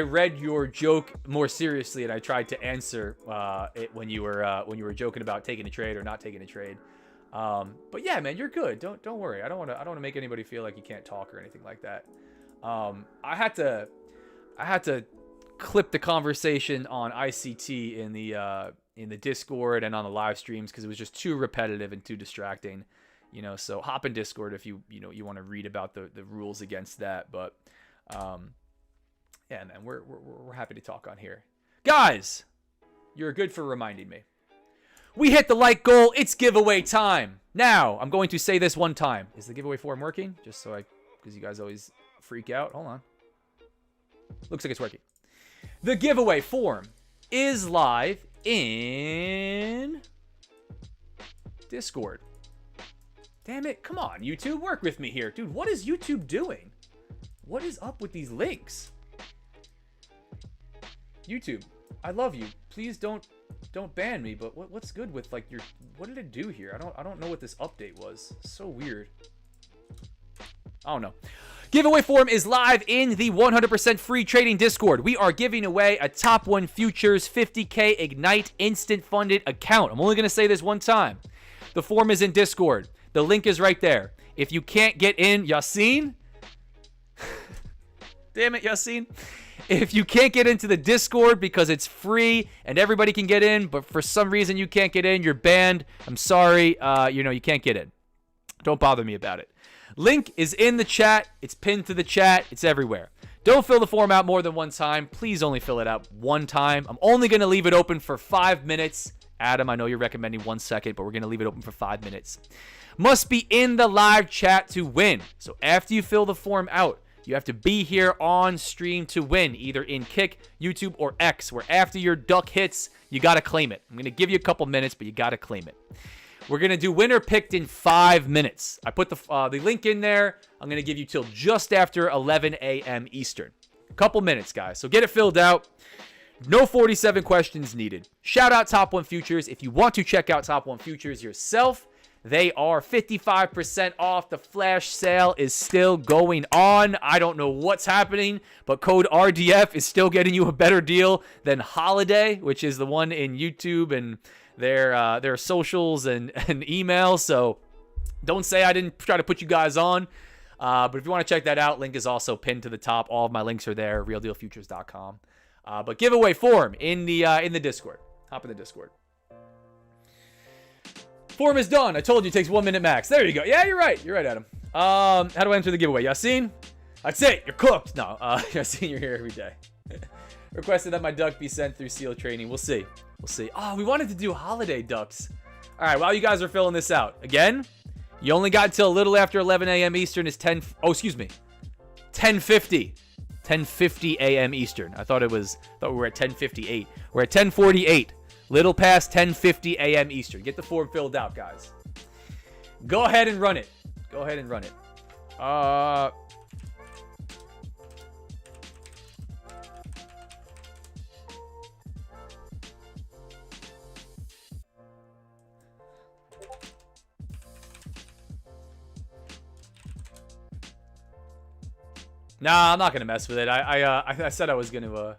read your joke more seriously, and I tried to answer it when you were joking about taking a trade or not taking a trade. But yeah, man, you're good. Don't worry. I don't want to make anybody feel like you can't talk or anything like that. I had to clip the conversation on ICT in the Discord and on the live streams because it was just too repetitive and too distracting. So hop in Discord if you want to read about the rules against that. But yeah, man, we're happy to talk on here. Guys, you're good for reminding me. We hit the like goal. It's giveaway time. Now, I'm going to say this one time. Is the giveaway form working? Just so because you guys always freak out. Hold on. Looks like it's working. The giveaway form is live in Discord. Damn it. Come on, YouTube. Work with me here. Dude, what is YouTube doing? What is up with these links? YouTube, I love you. Please don't ban me, but what's good with like your what did it do here? I don't know what this update was. So weird. I don't know. Giveaway form is live in the 100% free trading Discord. We are giving away a Top 1 Futures 50K Ignite instant funded account. I'm only going to say this one time. The form is in Discord. The link is right there. If you can't get in, Yassine. Damn it, Yassine. If you can't get into the Discord because it's free and everybody can get in, but for some reason you can't get in, you're banned. I'm sorry. You can't get in. Don't bother me about it. Link is in the chat. It's pinned to the chat. It's everywhere. Don't fill the form out more than one time. Please only fill it out one time. I'm only going to leave it open for 5 minutes. Adam, I know you're recommending 1 second, but we're going to leave it open for 5 minutes. Must be in the live chat to win. So after you fill the form out, you have to be here on stream to win, either in Kick, YouTube, or X, where after your duck hits, you got to claim it. I'm going to give you a couple minutes, but you got to claim it. We're going to do winner picked in 5 minutes. I put the link in there. I'm going to give you till just after 11 a.m. Eastern. A couple minutes, guys. So get it filled out. No 47 questions needed. Shout out Top 1 Futures. If you want to check out Top 1 Futures yourself, They are 55% off. The flash sale is still going on. I don't know what's happening, but code RDF is still getting you a better deal than Holiday, which is the one in YouTube and their socials and email. So don't say I didn't try to put you guys on. But if you want to check that out, link is also pinned to the top. All of my links are there, realdealfutures.com. But giveaway form in the Discord. Hop in the Discord. Form is done. I told you it takes 1 minute max. There you go. Yeah, you're right. You're right, Adam. How do I enter the giveaway? Yassine? That's it. You're cooked. No, Yassine, you're here every day. Requested that my duck be sent through SEAL training. We'll see. We'll see. Oh, we wanted to do holiday ducks. All right, while you guys are filling this out. Again, you only got till a little after 11 a.m. Eastern. Is 10:50. 10:50 a.m. Eastern. I thought we were at 10:58. We're at 10:48. Little past 10:50 a.m. Eastern. Get the form filled out, guys. Go ahead and run it. Go ahead and run it. Nah, I'm not gonna mess with it. I said I was gonna.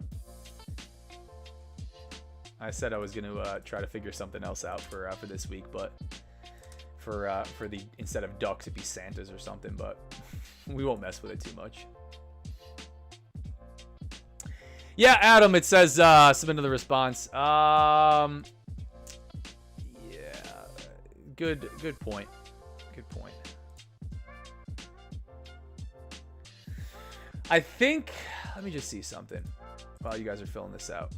I said I was gonna try to figure something else out for this week, but for the instead of ducks, it'd be Santas or something. But we won't mess with it too much. Yeah, Adam. It says submit another response. Yeah, good point. Good point. I think. Let me just see something while you guys are filling this out.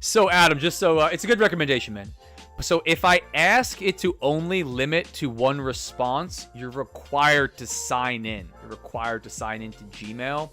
So, Adam, just so it's a good recommendation, man. So if I ask it to only limit to one response, you're required to sign in. You're required to sign into Gmail.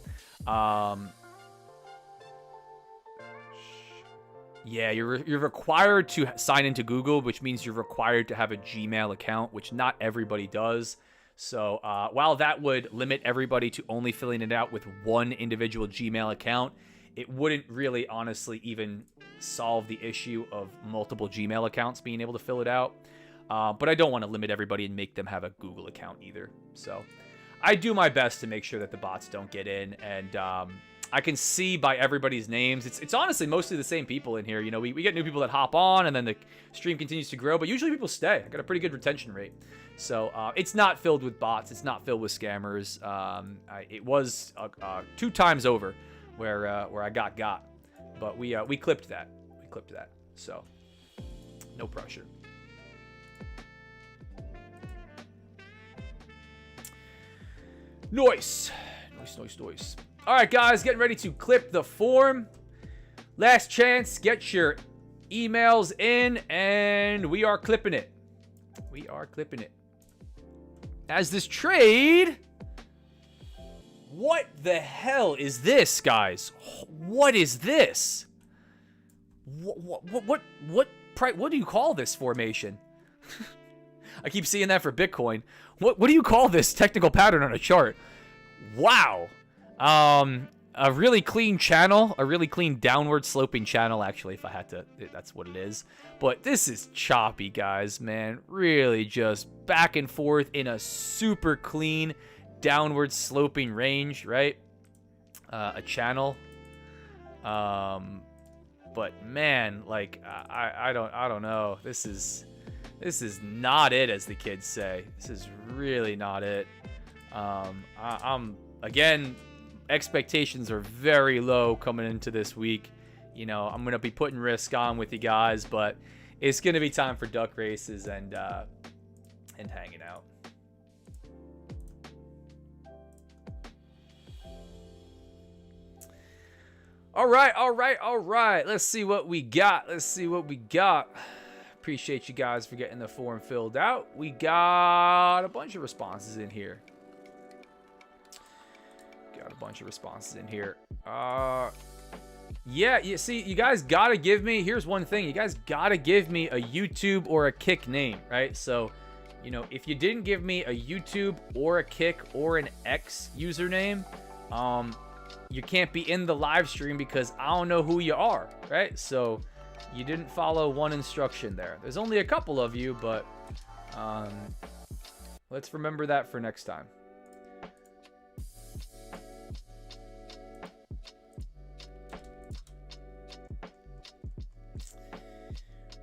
Yeah, you're required to sign into Google, which means you're required to have a Gmail account, which not everybody does. So while that would limit everybody to only filling it out with one individual Gmail account, it wouldn't really honestly even solve the issue of multiple Gmail accounts being able to fill it out. But I don't want to limit everybody and make them have a Google account either. So I do my best to make sure that the bots don't get in. And I can see by everybody's names. It's honestly mostly the same people in here. You know, we get new people that hop on and then the stream continues to grow. But usually people stay. I got a pretty good retention rate. So it's not filled with bots. It's not filled with scammers. It was 2 times over where I got. But we clipped that. We clipped that. So no pressure. Nice. All right, guys, getting ready to clip the form. Last chance. Get your emails in, and we are clipping it. We are clipping it. As this trade... What the hell is this, guys? What is this? What do you call this formation? I keep seeing that for Bitcoin. What do you call this technical pattern on a chart? Wow. A really clean channel, a really clean downward sloping channel, actually, if I had to, that's what it is. But this is choppy, guys, man. Really just back and forth in a super clean downward sloping range, right? A channel. But man, like I don't know. This is not it, as the kids say. This is really not it. I'm again, expectations are very low coming into this week. You know, I'm gonna be putting risk on with you guys, but it's gonna be time for duck races and hanging out. All right. Let's see what we got. Appreciate you guys for getting the form filled out. We got a bunch of responses in here. Yeah, you see, you guys got to give me, here's one thing. You guys got to give me a YouTube or a Kick name, right? So, you know, if you didn't give me a YouTube or a Kick or an X username, you can't be in the live stream because I don't know who you are, right? So you didn't follow one instruction there. There's only a couple of you, but let's remember that for next time.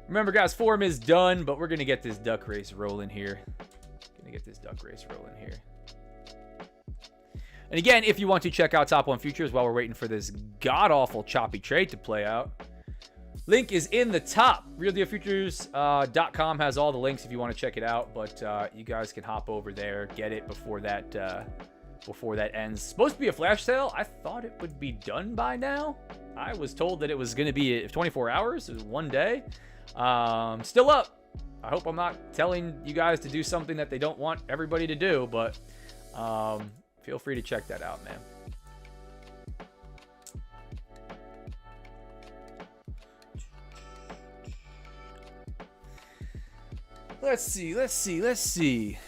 Remember, guys, forum is done, but we're going to get this duck race rolling here. And again, if you want to check out Top 1 Futures while we're waiting for this god-awful choppy trade to play out, link is in the top. RealDealFutures.com has all the links if you want to check it out, but you guys can hop over there, get it before that ends. It's supposed to be a flash sale. I thought it would be done by now. I was told that it was going to be 24 hours, it was one day. Still up. I hope I'm not telling you guys to do something that they don't want everybody to do, but feel free to check that out, man. Let's see. Let's see.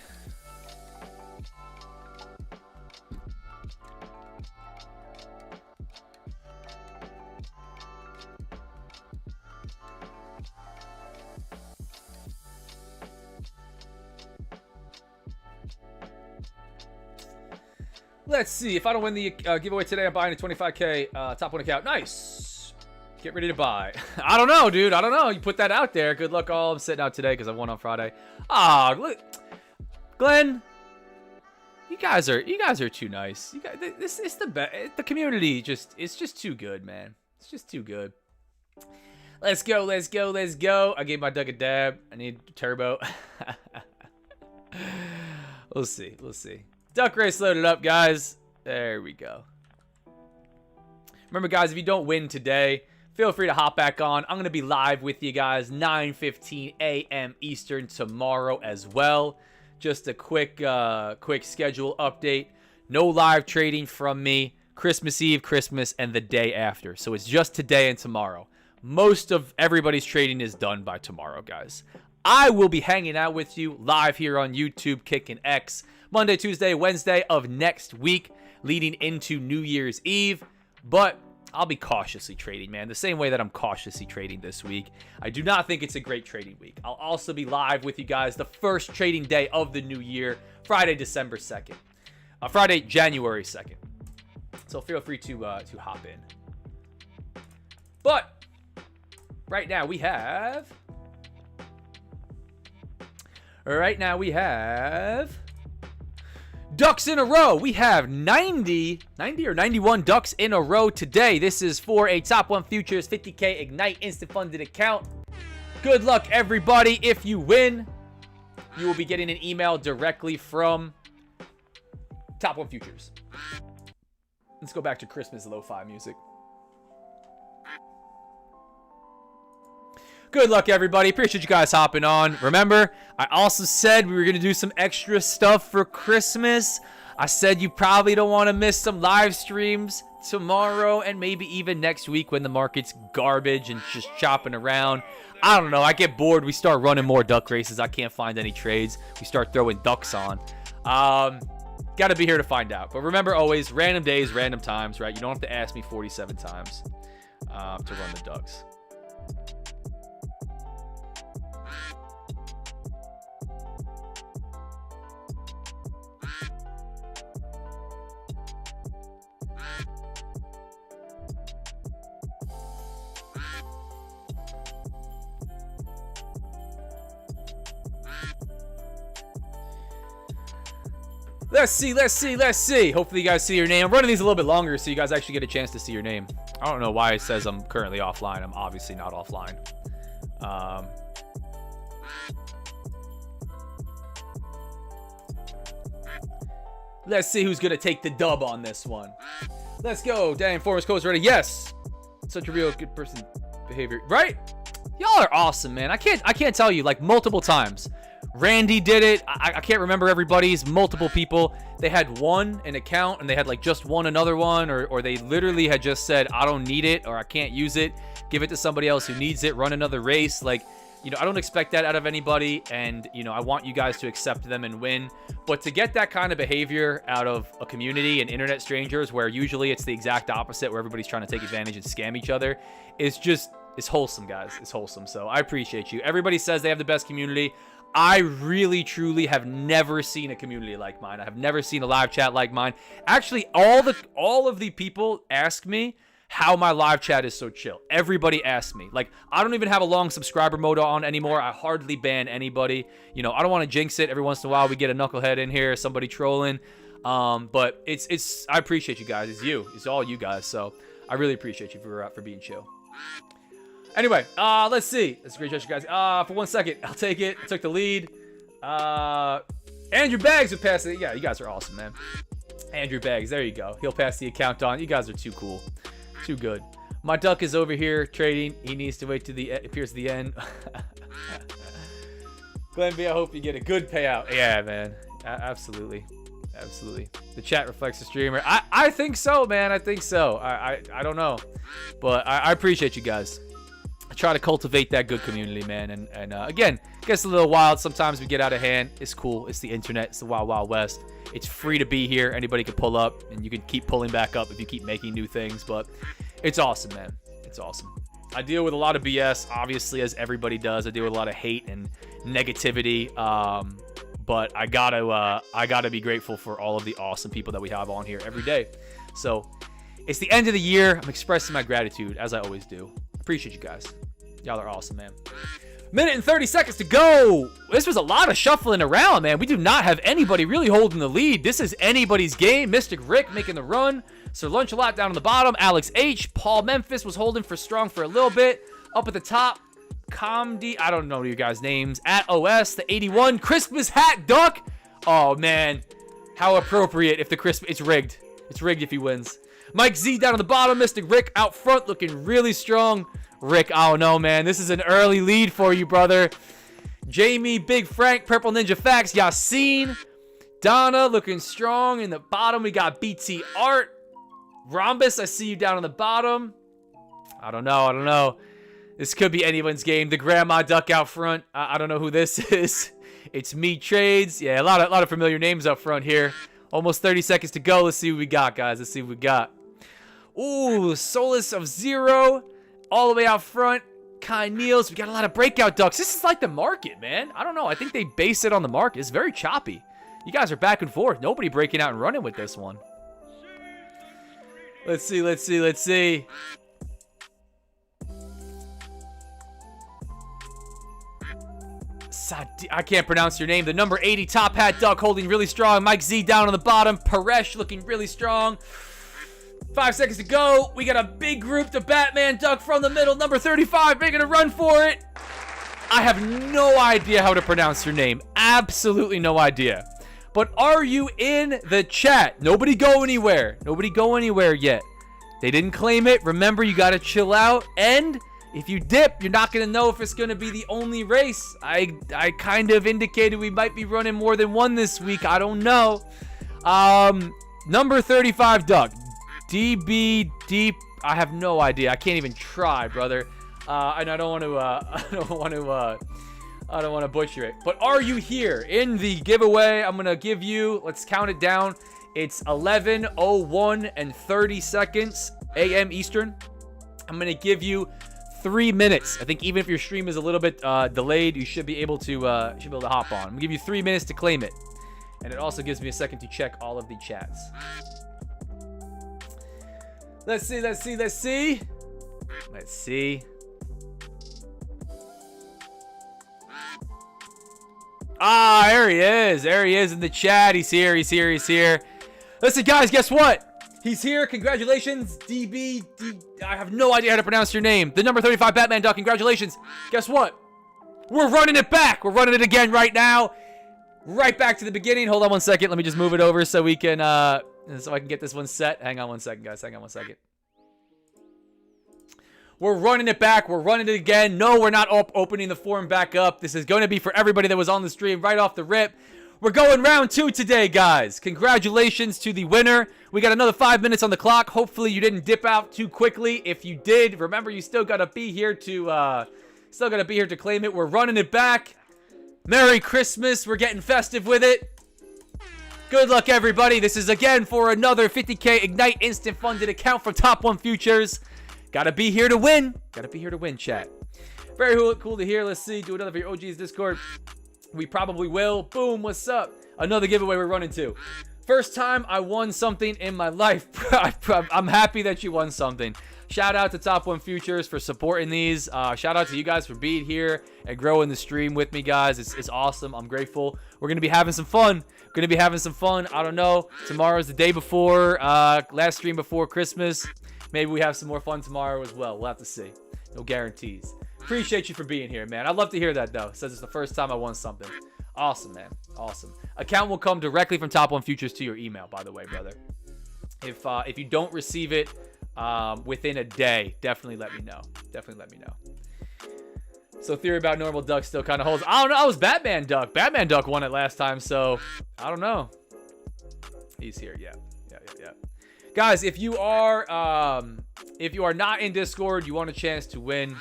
If I don't win the giveaway today, I'm buying a 25K top 1 account. Nice. Get ready to buy. I don't know, dude. I don't know. You put that out there. Good luck, all. I'm sitting out today because I won on Friday. Look, Glenn. You guys are too nice. You guys, this is the best. The community it's just too good, man. It's just too good. Let's go. I gave my duck a dab. I need turbo. We'll see. Duck race loaded up, guys. There we go. Remember, guys, if you don't win today, feel free to hop back on. I'm going to be live with you guys 9:15 a.m. Eastern tomorrow as well. Just a quick schedule update. No live trading from me. Christmas Eve, Christmas, and the day after. So it's just today and tomorrow. Most of everybody's trading is done by tomorrow, guys. I will be hanging out with you live here on YouTube, Kick and X, Monday, Tuesday, Wednesday of next week, leading into New Year's Eve. But I'll be cautiously trading, man, the same way that I'm cautiously trading this week. I do not think it's a great trading week. I'll also be live with you guys the first trading day of the new year, Friday, January 2nd. So feel free to hop in. But right now we have ducks in a row. We have 90 or 91 ducks in a row today. This is for a Top 1 Futures 50K Ignite instant funded account. Good luck, everybody. If you win, you will be getting an email directly from Top 1 Futures. Let's go back to Christmas lo-fi music. Good luck, everybody. Appreciate you guys hopping on. Remember, I also said we were going to do some extra stuff for Christmas. I said you probably don't want to miss some live streams tomorrow and maybe even next week when the market's garbage and just chopping around. I don't know. I get bored. We start running more duck races. I can't find any trades. We start throwing ducks on. Got to be here to find out. But remember, always, random days, random times, right? You don't have to ask me 47 times to run the ducks. Let's see. Hopefully you guys see your name. I'm running these a little bit longer so you guys actually get a chance to see your name. I don't know why it says I'm currently offline. I'm obviously not offline. Let's see who's going to take the dub on this one. Let's go. Dang, Forrest Cole's ready. Yes. Such a real good person behavior. Right? Y'all are awesome, man. I can't tell you, like, multiple times. Randy did it. I can't remember everybody's. Multiple people. They had an account, and they had like just won another one, or they literally had just said, I don't need it, or I can't use it. Give it to somebody else who needs it. Run another race. Like, you know, I don't expect that out of anybody, and, you know, I want you guys to accept them and win. But to get that kind of behavior out of a community and internet strangers, where usually it's the exact opposite, where everybody's trying to take advantage and scam each other, it's wholesome, guys. It's wholesome. So I appreciate you. Everybody says they have the best community. I really, truly have never seen a community like mine. I have never seen a live chat like mine. Actually, all of the people ask me how my live chat is so chill. Everybody asks me. Like, I don't even have a long subscriber mode on anymore. I hardly ban anybody. You know, I don't want to jinx it. Every once in a while, we get a knucklehead in here, somebody trolling. But I appreciate you guys. It's all you guys. So I really appreciate you for being chill. Anyway, let's see. That's a great gesture, guys. For 1 second, I'll take it. I took the lead. Andrew Baggs would pass it. Yeah, you guys are awesome, man. Andrew Baggs, there you go. He'll pass the account on. You guys are too cool. Too good. My duck is over here trading. He needs to wait to the appears the end. Glenn B, I hope you get a good payout. Yeah, man. Absolutely. Absolutely. The chat reflects the streamer. I think so, man. I think so. I don't know. But I appreciate you guys. I try to cultivate that good community, man. And again, it gets a little wild. Sometimes we get out of hand. It's cool. It's the internet. It's the Wild Wild West. It's free to be here. Anybody can pull up, and you can keep pulling back up if you keep making new things. But it's awesome, man. It's awesome. I deal with a lot of BS, obviously, as everybody does. I deal with a lot of hate and negativity. But I gotta be grateful for all of the awesome people that we have on here every day. So it's the end of the year. I'm expressing my gratitude, as I always do. Appreciate you guys. Y'all are awesome, man. Minute and 30 seconds to go. This was a lot of shuffling around, man. We do not have anybody really holding the lead. This is anybody's game. Mystic Rick making the run. Sir Lunchalot down on the bottom. Alex H. Paul Memphis was holding for strong for a little bit. Up at the top, Comd. I don't know your guys' names. At OS, the 81. Christmas hat duck. Oh, man. How appropriate if the Christmas... It's rigged. It's rigged if he wins. Mike Z down on the bottom. Mystic Rick out front looking really strong. Rick, I don't know, man. This is an early lead for you, brother. Jamie, Big Frank, Purple Ninja Facts, Yassine. Donna looking strong. In the bottom, we got BT Art. Rhombus, I see you down on the bottom. I don't know. This could be anyone's game. The Grandma Duck out front. I don't know who this is. It's Me Trades. Yeah, a lot of familiar names up front here. Almost 30 seconds to go. Let's see what we got, guys. Let's see what we got. Ooh, Solace of Zero. All the way out front. Kai Niels. We got a lot of breakout ducks. This is like the market, man. I don't know. I think they base it on the market. It's very choppy. You guys are back and forth. Nobody breaking out and running with this one. Let's see. I can't pronounce your name. The number 80 top hat duck holding really strong. Mike Z down on the bottom. Paresh looking really strong. 5 seconds to go. We got a big group. The Batman duck from the middle. Number 35 making a run for it. I have no idea how to pronounce your name. Absolutely no idea. But are you in the chat? Nobody go anywhere. Nobody go anywhere yet. They didn't claim it. Remember, you got to chill out. And if you dip, you're not going to know if it's going to be the only race. I kind of indicated we might be running more than one this week. I don't know. Number 35 duck. DB Deep. I have no idea. I can't even try, brother. And I don't want to butcher it. But are you here in the giveaway? I'm gonna give you. Let's count it down. It's 11:01 and 30 seconds a.m. Eastern. I'm gonna give you 3 minutes. I think even if your stream is a little bit delayed, you should be able to hop on. I'm gonna give you 3 minutes to claim it, and it also gives me a second to check all of the chats. Let's see. Ah, there he is. There he is in the chat. He's here. Listen, guys, guess what? He's here. Congratulations, DB. I have no idea how to pronounce your name. The number 35 Batman Duck. Congratulations. Guess what? We're running it back. We're running it again right now. Right back to the beginning. Hold on 1 second. Let me just move it over so we can, so I can get this one set. Hang on 1 second, guys. Hang on 1 second. We're running it back. We're running it again. No, we're not opening the form back up. This is going to be for everybody that was on the stream right off the rip. We're going round 2 today, guys. Congratulations to the winner. We got another 5 minutes on the clock. Hopefully you didn't dip out too quickly. If you did, remember you still got to be here to claim it. We're running it back. Merry Christmas. We're getting festive with it. Good luck, everybody. This is again for another 50K Ignite instant funded account from Top 1 Futures. Gotta be here to win. Gotta be here to win, chat. Very cool to hear. Let's see. Do another for your OG's Discord. We probably will. Boom. What's up? Another giveaway we're running to. First time I won something in my life. I'm happy that you won something. Shout out to Top 1 Futures for supporting these. Shout out to you guys for being here and growing the stream with me, guys. It's awesome. I'm grateful. We're going to be having some fun. I don't know. Tomorrow's the day before, last stream before Christmas. Maybe we have some more fun tomorrow as well. We'll have to see. No guarantees. Appreciate you for being here, man. I'd love to hear that, though. It says it's the first time I won something. Awesome, man. Awesome. Account will come directly from Top 1 Futures to your email, by the way, brother. If you don't receive it within a day, definitely let me know. So theory about normal duck still kind of holds. I don't know. I was Batman Duck. Batman Duck won it last time, so I don't know. He's here. Yeah. Guys, if you are not in Discord, you want a chance to win.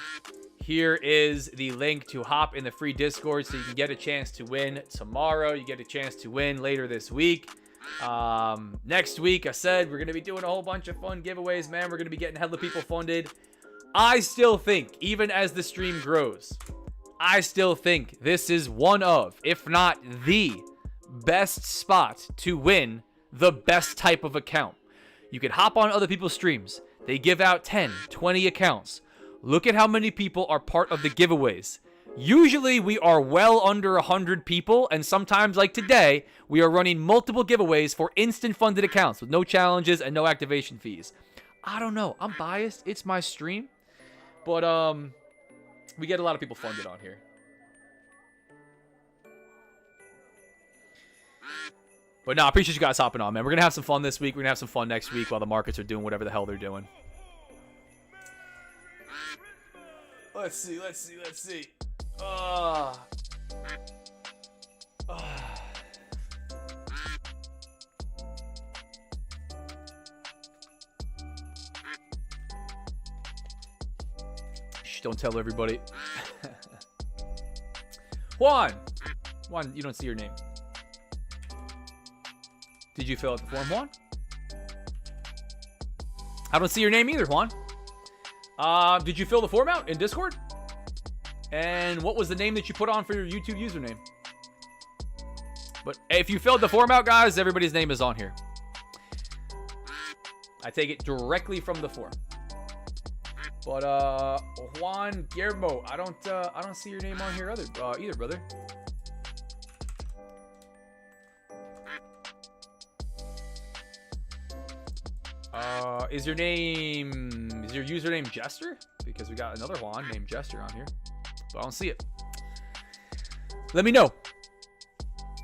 Here is the link to hop in the free Discord so you can get a chance to win tomorrow. You get a chance to win later this week. Next week, I said we're going to be doing a whole bunch of fun giveaways, man. We're going to be getting hella people funded. I still think, even as the stream grows, I still think this is one of, if not the best spot to win the best type of account. You can hop on other people's streams. They give out 10, 20 accounts. Look at how many people are part of the giveaways. Usually we are well under 100 people, and sometimes like today, we are running multiple giveaways for instant funded accounts with no challenges and no activation fees. I don't know. I'm biased. It's my stream. But we get a lot of people funded on here. But no, I appreciate you guys hopping on, man. We're going to have some fun this week. We're going to have some fun next week while the markets are doing whatever the hell they're doing. Let's see. Shh, don't tell everybody. Juan, you don't see your name. Did you fill out the form, Juan? I don't see your name either, Juan. Did you fill the form out in Discord? And what was the name that you put on for your YouTube username? But if you filled the form out, guys, everybody's name is on here. I take it directly from the form. But Juan Guillermo, I don't see your name on here either, brother. Is your username Jester? Because we got another Juan named Jester on here, but I don't see it. Let me know.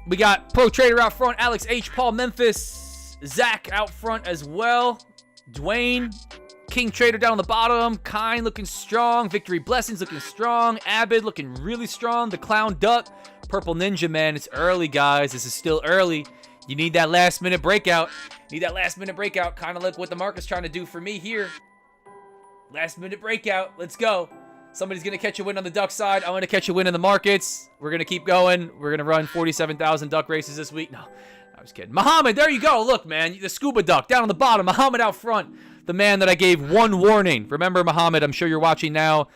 We got Pro Trader out front, Alex H, Paul Memphis, Zach out front as well, Dwayne, King Trader down on the bottom, Kine looking strong, Victory Blessings looking strong, Abid looking really strong, the Clown Duck, Purple Ninja, man, it's early, guys. This is still early. You need that last minute breakout. Kind of like what the market's trying to do for me here. Last minute breakout. Let's go. Somebody's going to catch a win on the duck side. I'm going to catch a win in the markets. We're going to keep going. We're going to run 47,000 duck races this week. No, I was kidding. Muhammad, there you go. Look, man, the scuba duck down on the bottom. Muhammad out front. The man that I gave one warning. Remember, Muhammad, I'm sure you're watching now.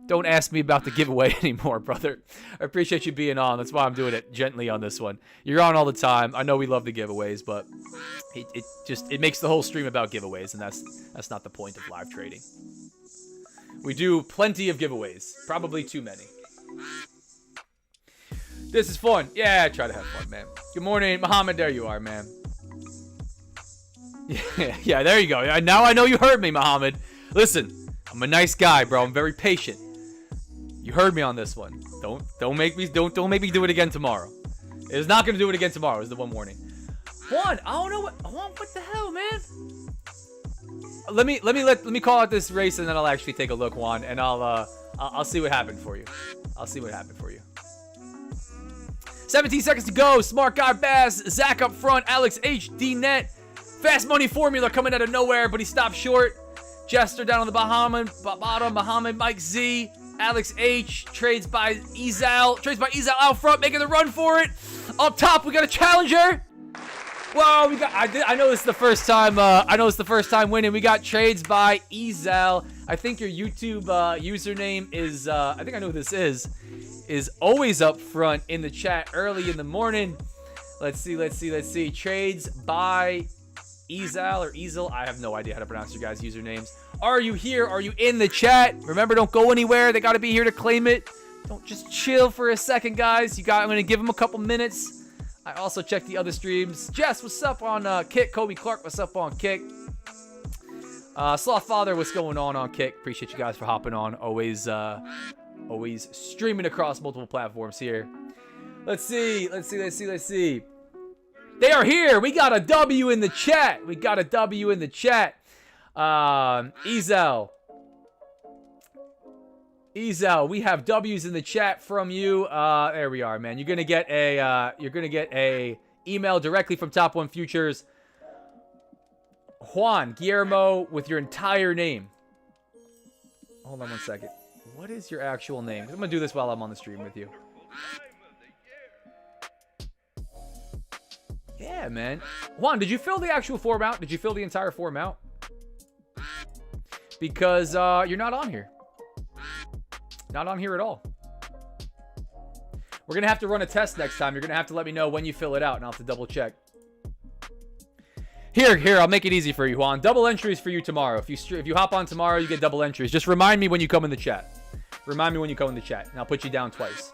Don't ask me about the giveaway anymore, brother. I appreciate you being on. That's why I'm doing it gently on this one. You're on all the time. I know we love the giveaways, but it makes the whole stream about giveaways, and that's not the point of live trading. We do plenty of giveaways. Probably too many. This is fun. Yeah, I try to have fun, man. Good morning, Muhammad. There you are, man. Yeah, there you go. Now I know you heard me, Muhammad. Listen, I'm a nice guy, bro. I'm very patient. You heard me on this one. Don't make me do it again tomorrow. It's not gonna do it again tomorrow. Is the one warning. Juan, I don't know what the hell, man. let me call out this race, and then I'll actually take a look, Juan, and I'll see what happened for you. I'll see what happened for you. 17 seconds to go. Smart Guy Bass, Zach up front, Alex H, D Net, Fast Money Formula coming out of nowhere, but he stopped short. Jester down on the bottom, Muhammad, Mike Z, Alex H, trades by Ezal out front, making the run for it. Up top, we got a challenger. Whoa, I know this is the first time winning. We got trades by Ezal. I think your YouTube username is, I think I know who this is always up front in the chat early in the morning. Let's see. Trades by Ezal or Ezel. I have no idea how to pronounce your guys' usernames. Are you here? Are you in the chat? Remember, don't go anywhere. They got to be here to claim it. Don't just chill for a second, guys. I'm going to give them a couple minutes. I also checked the other streams. Jess, what's up on Kick? Kobe Clark, what's up on Kick? Sloth Father, what's going on Kick? Appreciate you guys for hopping on. Always streaming across multiple platforms here. Let's see. They are here. We got a W in the chat. Ezal, we have W's in the chat from you. There we are, man. You're gonna get a email directly from Top 1 Futures. Juan Guillermo with your entire name. Hold on one second. What is your actual name? I'm gonna do this while I'm on the stream with you. Yeah, man. Juan, did you fill the actual form out? Did you fill the entire form out? Because you're not on here. Not on here at all. We're going to have to run a test next time. You're going to have to let me know when you fill it out, and I'll have to double check. Here, I'll make it easy for you, Juan. Double entries for you tomorrow. If you hop on tomorrow, you get double entries. Just remind me when you come in the chat. And I'll put you down twice.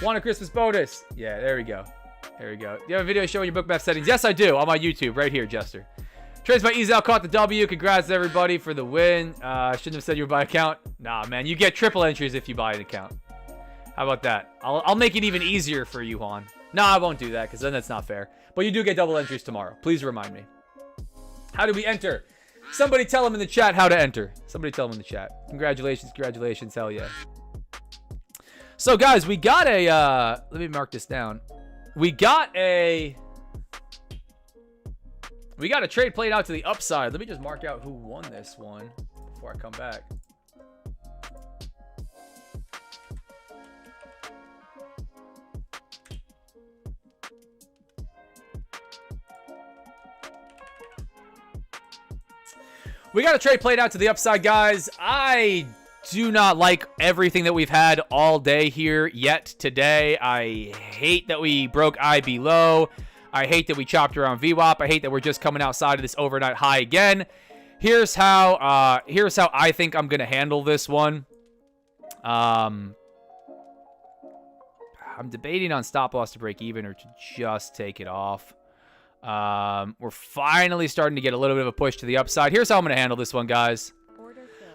Want a Christmas bonus? Yeah, there we go. Do you have a video showing your book map settings? Yes, I do. On my YouTube, right here, Jester. Trades by Ezal caught the W. Congrats to everybody for the win. Shouldn't have said you were by account. Nah, man. You get triple entries if you buy an account. How about that? I'll make it even easier for you, Juan. No, I won't do that because then that's not fair. But you do get double entries tomorrow. Please remind me. How do we enter? Somebody tell them in the chat how to enter. Congratulations. Hell yeah. So, guys, we got a... let me mark this down. We got a trade played out to the upside. Let me just mark out who won this one before I come back. We got a trade played out to the upside, guys. I do not like everything that we've had all day here yet today. I hate that we broke IB low. I hate that we chopped around VWAP. I hate that we're just coming outside of this overnight high again. Here's how I think I'm going to handle this one. I'm debating on stop loss to break even or to just take it off. We're finally starting to get a little bit of a push to the upside. Here's how I'm going to handle this one, guys.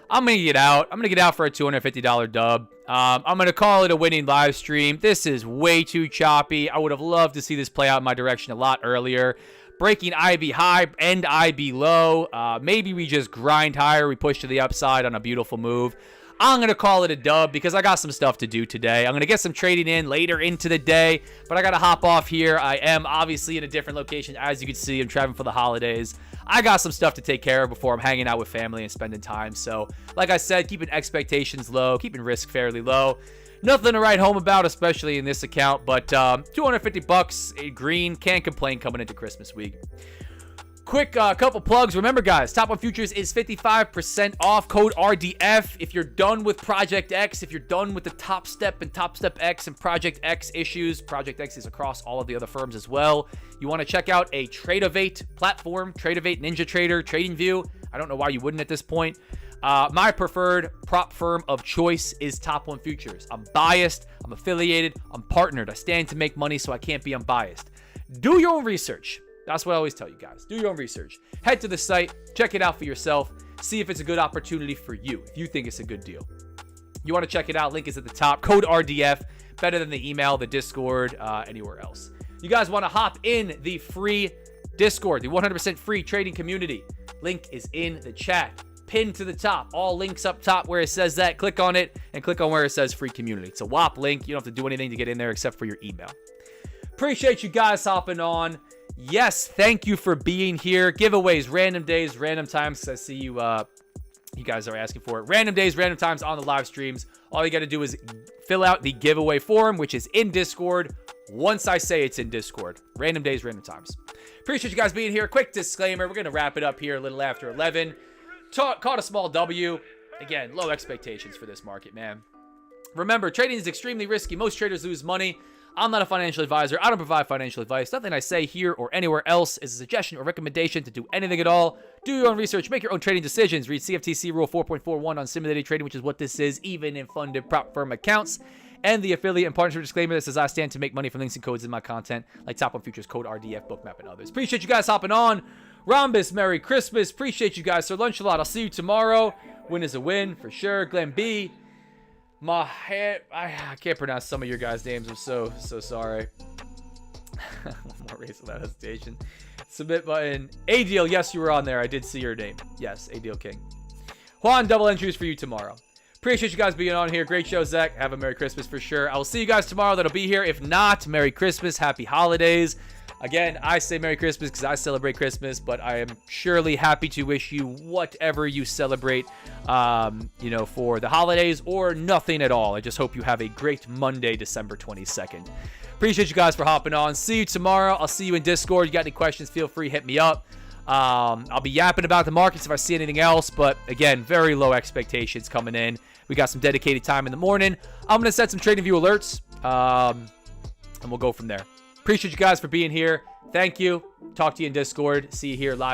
I'm going to get out. I'm going to get out for a $250 dub. I'm going to call it a winning live stream. This is way too choppy. I would have loved to see this play out in my direction a lot earlier. Breaking IB high and IB low. Maybe we just grind higher. We push to the upside on a beautiful move. I'm going to call it a dub because I got some stuff to do today. I'm going to get some trading in later into the day, but I got to hop off here. I am obviously in a different location. As you can see, I'm traveling for the holidays. I got some stuff to take care of before I'm hanging out with family and spending time. So, like I said, keeping expectations low, keeping risk fairly low. Nothing to write home about, especially in this account, but $250 green. Can't complain coming into Christmas week. Quick couple plugs. Remember, guys, Top 1 Futures is 55% off. Code RDF. If you're done with Project X, if you're done with the Top Step and Top Step X and Project X issues, Project X is across all of the other firms as well. You want to check out a Tradeovate platform, Tradeovate Ninja Trader, TradingView. I don't know why you wouldn't at this point. My preferred prop firm of choice is Top 1 Futures. I'm biased. I'm affiliated. I'm partnered. I stand to make money, so I can't be unbiased. Do your own research. That's what I always tell you guys. Do your own research. Head to the site. Check it out for yourself. See if it's a good opportunity for you, if you think it's a good deal. You want to check it out. Link is at the top. Code RDF. Better than the email, the Discord, anywhere else. You guys want to hop in the free Discord, the 100% free trading community. Link is in the chat. Pinned to the top. All links up top where it says that. Click on it and click on where it says free community. It's a WAP link. You don't have to do anything to get in there except for your email. Appreciate you guys hopping on. Yes, thank you for being here. Giveaways, random days, random times. I see you you guys are asking for it. Random days, random times on the live streams. All you got to do is fill out the giveaway form, which is in Discord. Once I say it's in Discord. Random days, random times. Appreciate you guys being here. Quick disclaimer. We're going to wrap it up here a little after 11. Caught a small W. Again, low expectations for this market, man. Remember, trading is extremely risky. Most traders lose money. I'm not a financial advisor. I don't provide financial advice. Nothing I say here or anywhere else is a suggestion or recommendation to do anything at all. Do your own research. Make your own trading decisions. Read CFTC Rule 4.41 on simulated trading, which is what this is, even in funded prop firm accounts. And the affiliate and partnership disclaimer that says I stand to make money from links and codes in my content, like Top 1 Futures, Code RDF, Bookmap, and others. Appreciate you guys hopping on. Rhombus, Merry Christmas. Appreciate you guys. Sir Lunch a lot. I'll see you tomorrow. Win is a win, for sure. Glenn B. I can't pronounce some of your guys' names. I'm so sorry. One more race without hesitation. Submit button. ADL, yes, you were on there. I did see your name. Yes, ADL King. Juan, double entries for you tomorrow. Appreciate you guys being on here. Great show, Zach. Have a Merry Christmas for sure. I will see you guys tomorrow that'll be here. If not, Merry Christmas. Happy holidays. Again, I say Merry Christmas because I celebrate Christmas, but I am surely happy to wish you whatever you celebrate, for the holidays or nothing at all. I just hope you have a great Monday, December 22nd. Appreciate you guys for hopping on. See you tomorrow. I'll see you in Discord. You got any questions, feel free, hit me up. I'll be yapping about the markets if I see anything else, but again, very low expectations coming in. We got some dedicated time in the morning. I'm going to set some trading view alerts, and we'll go from there. Appreciate you guys for being here. Thank you. Talk to you in Discord. See you here live.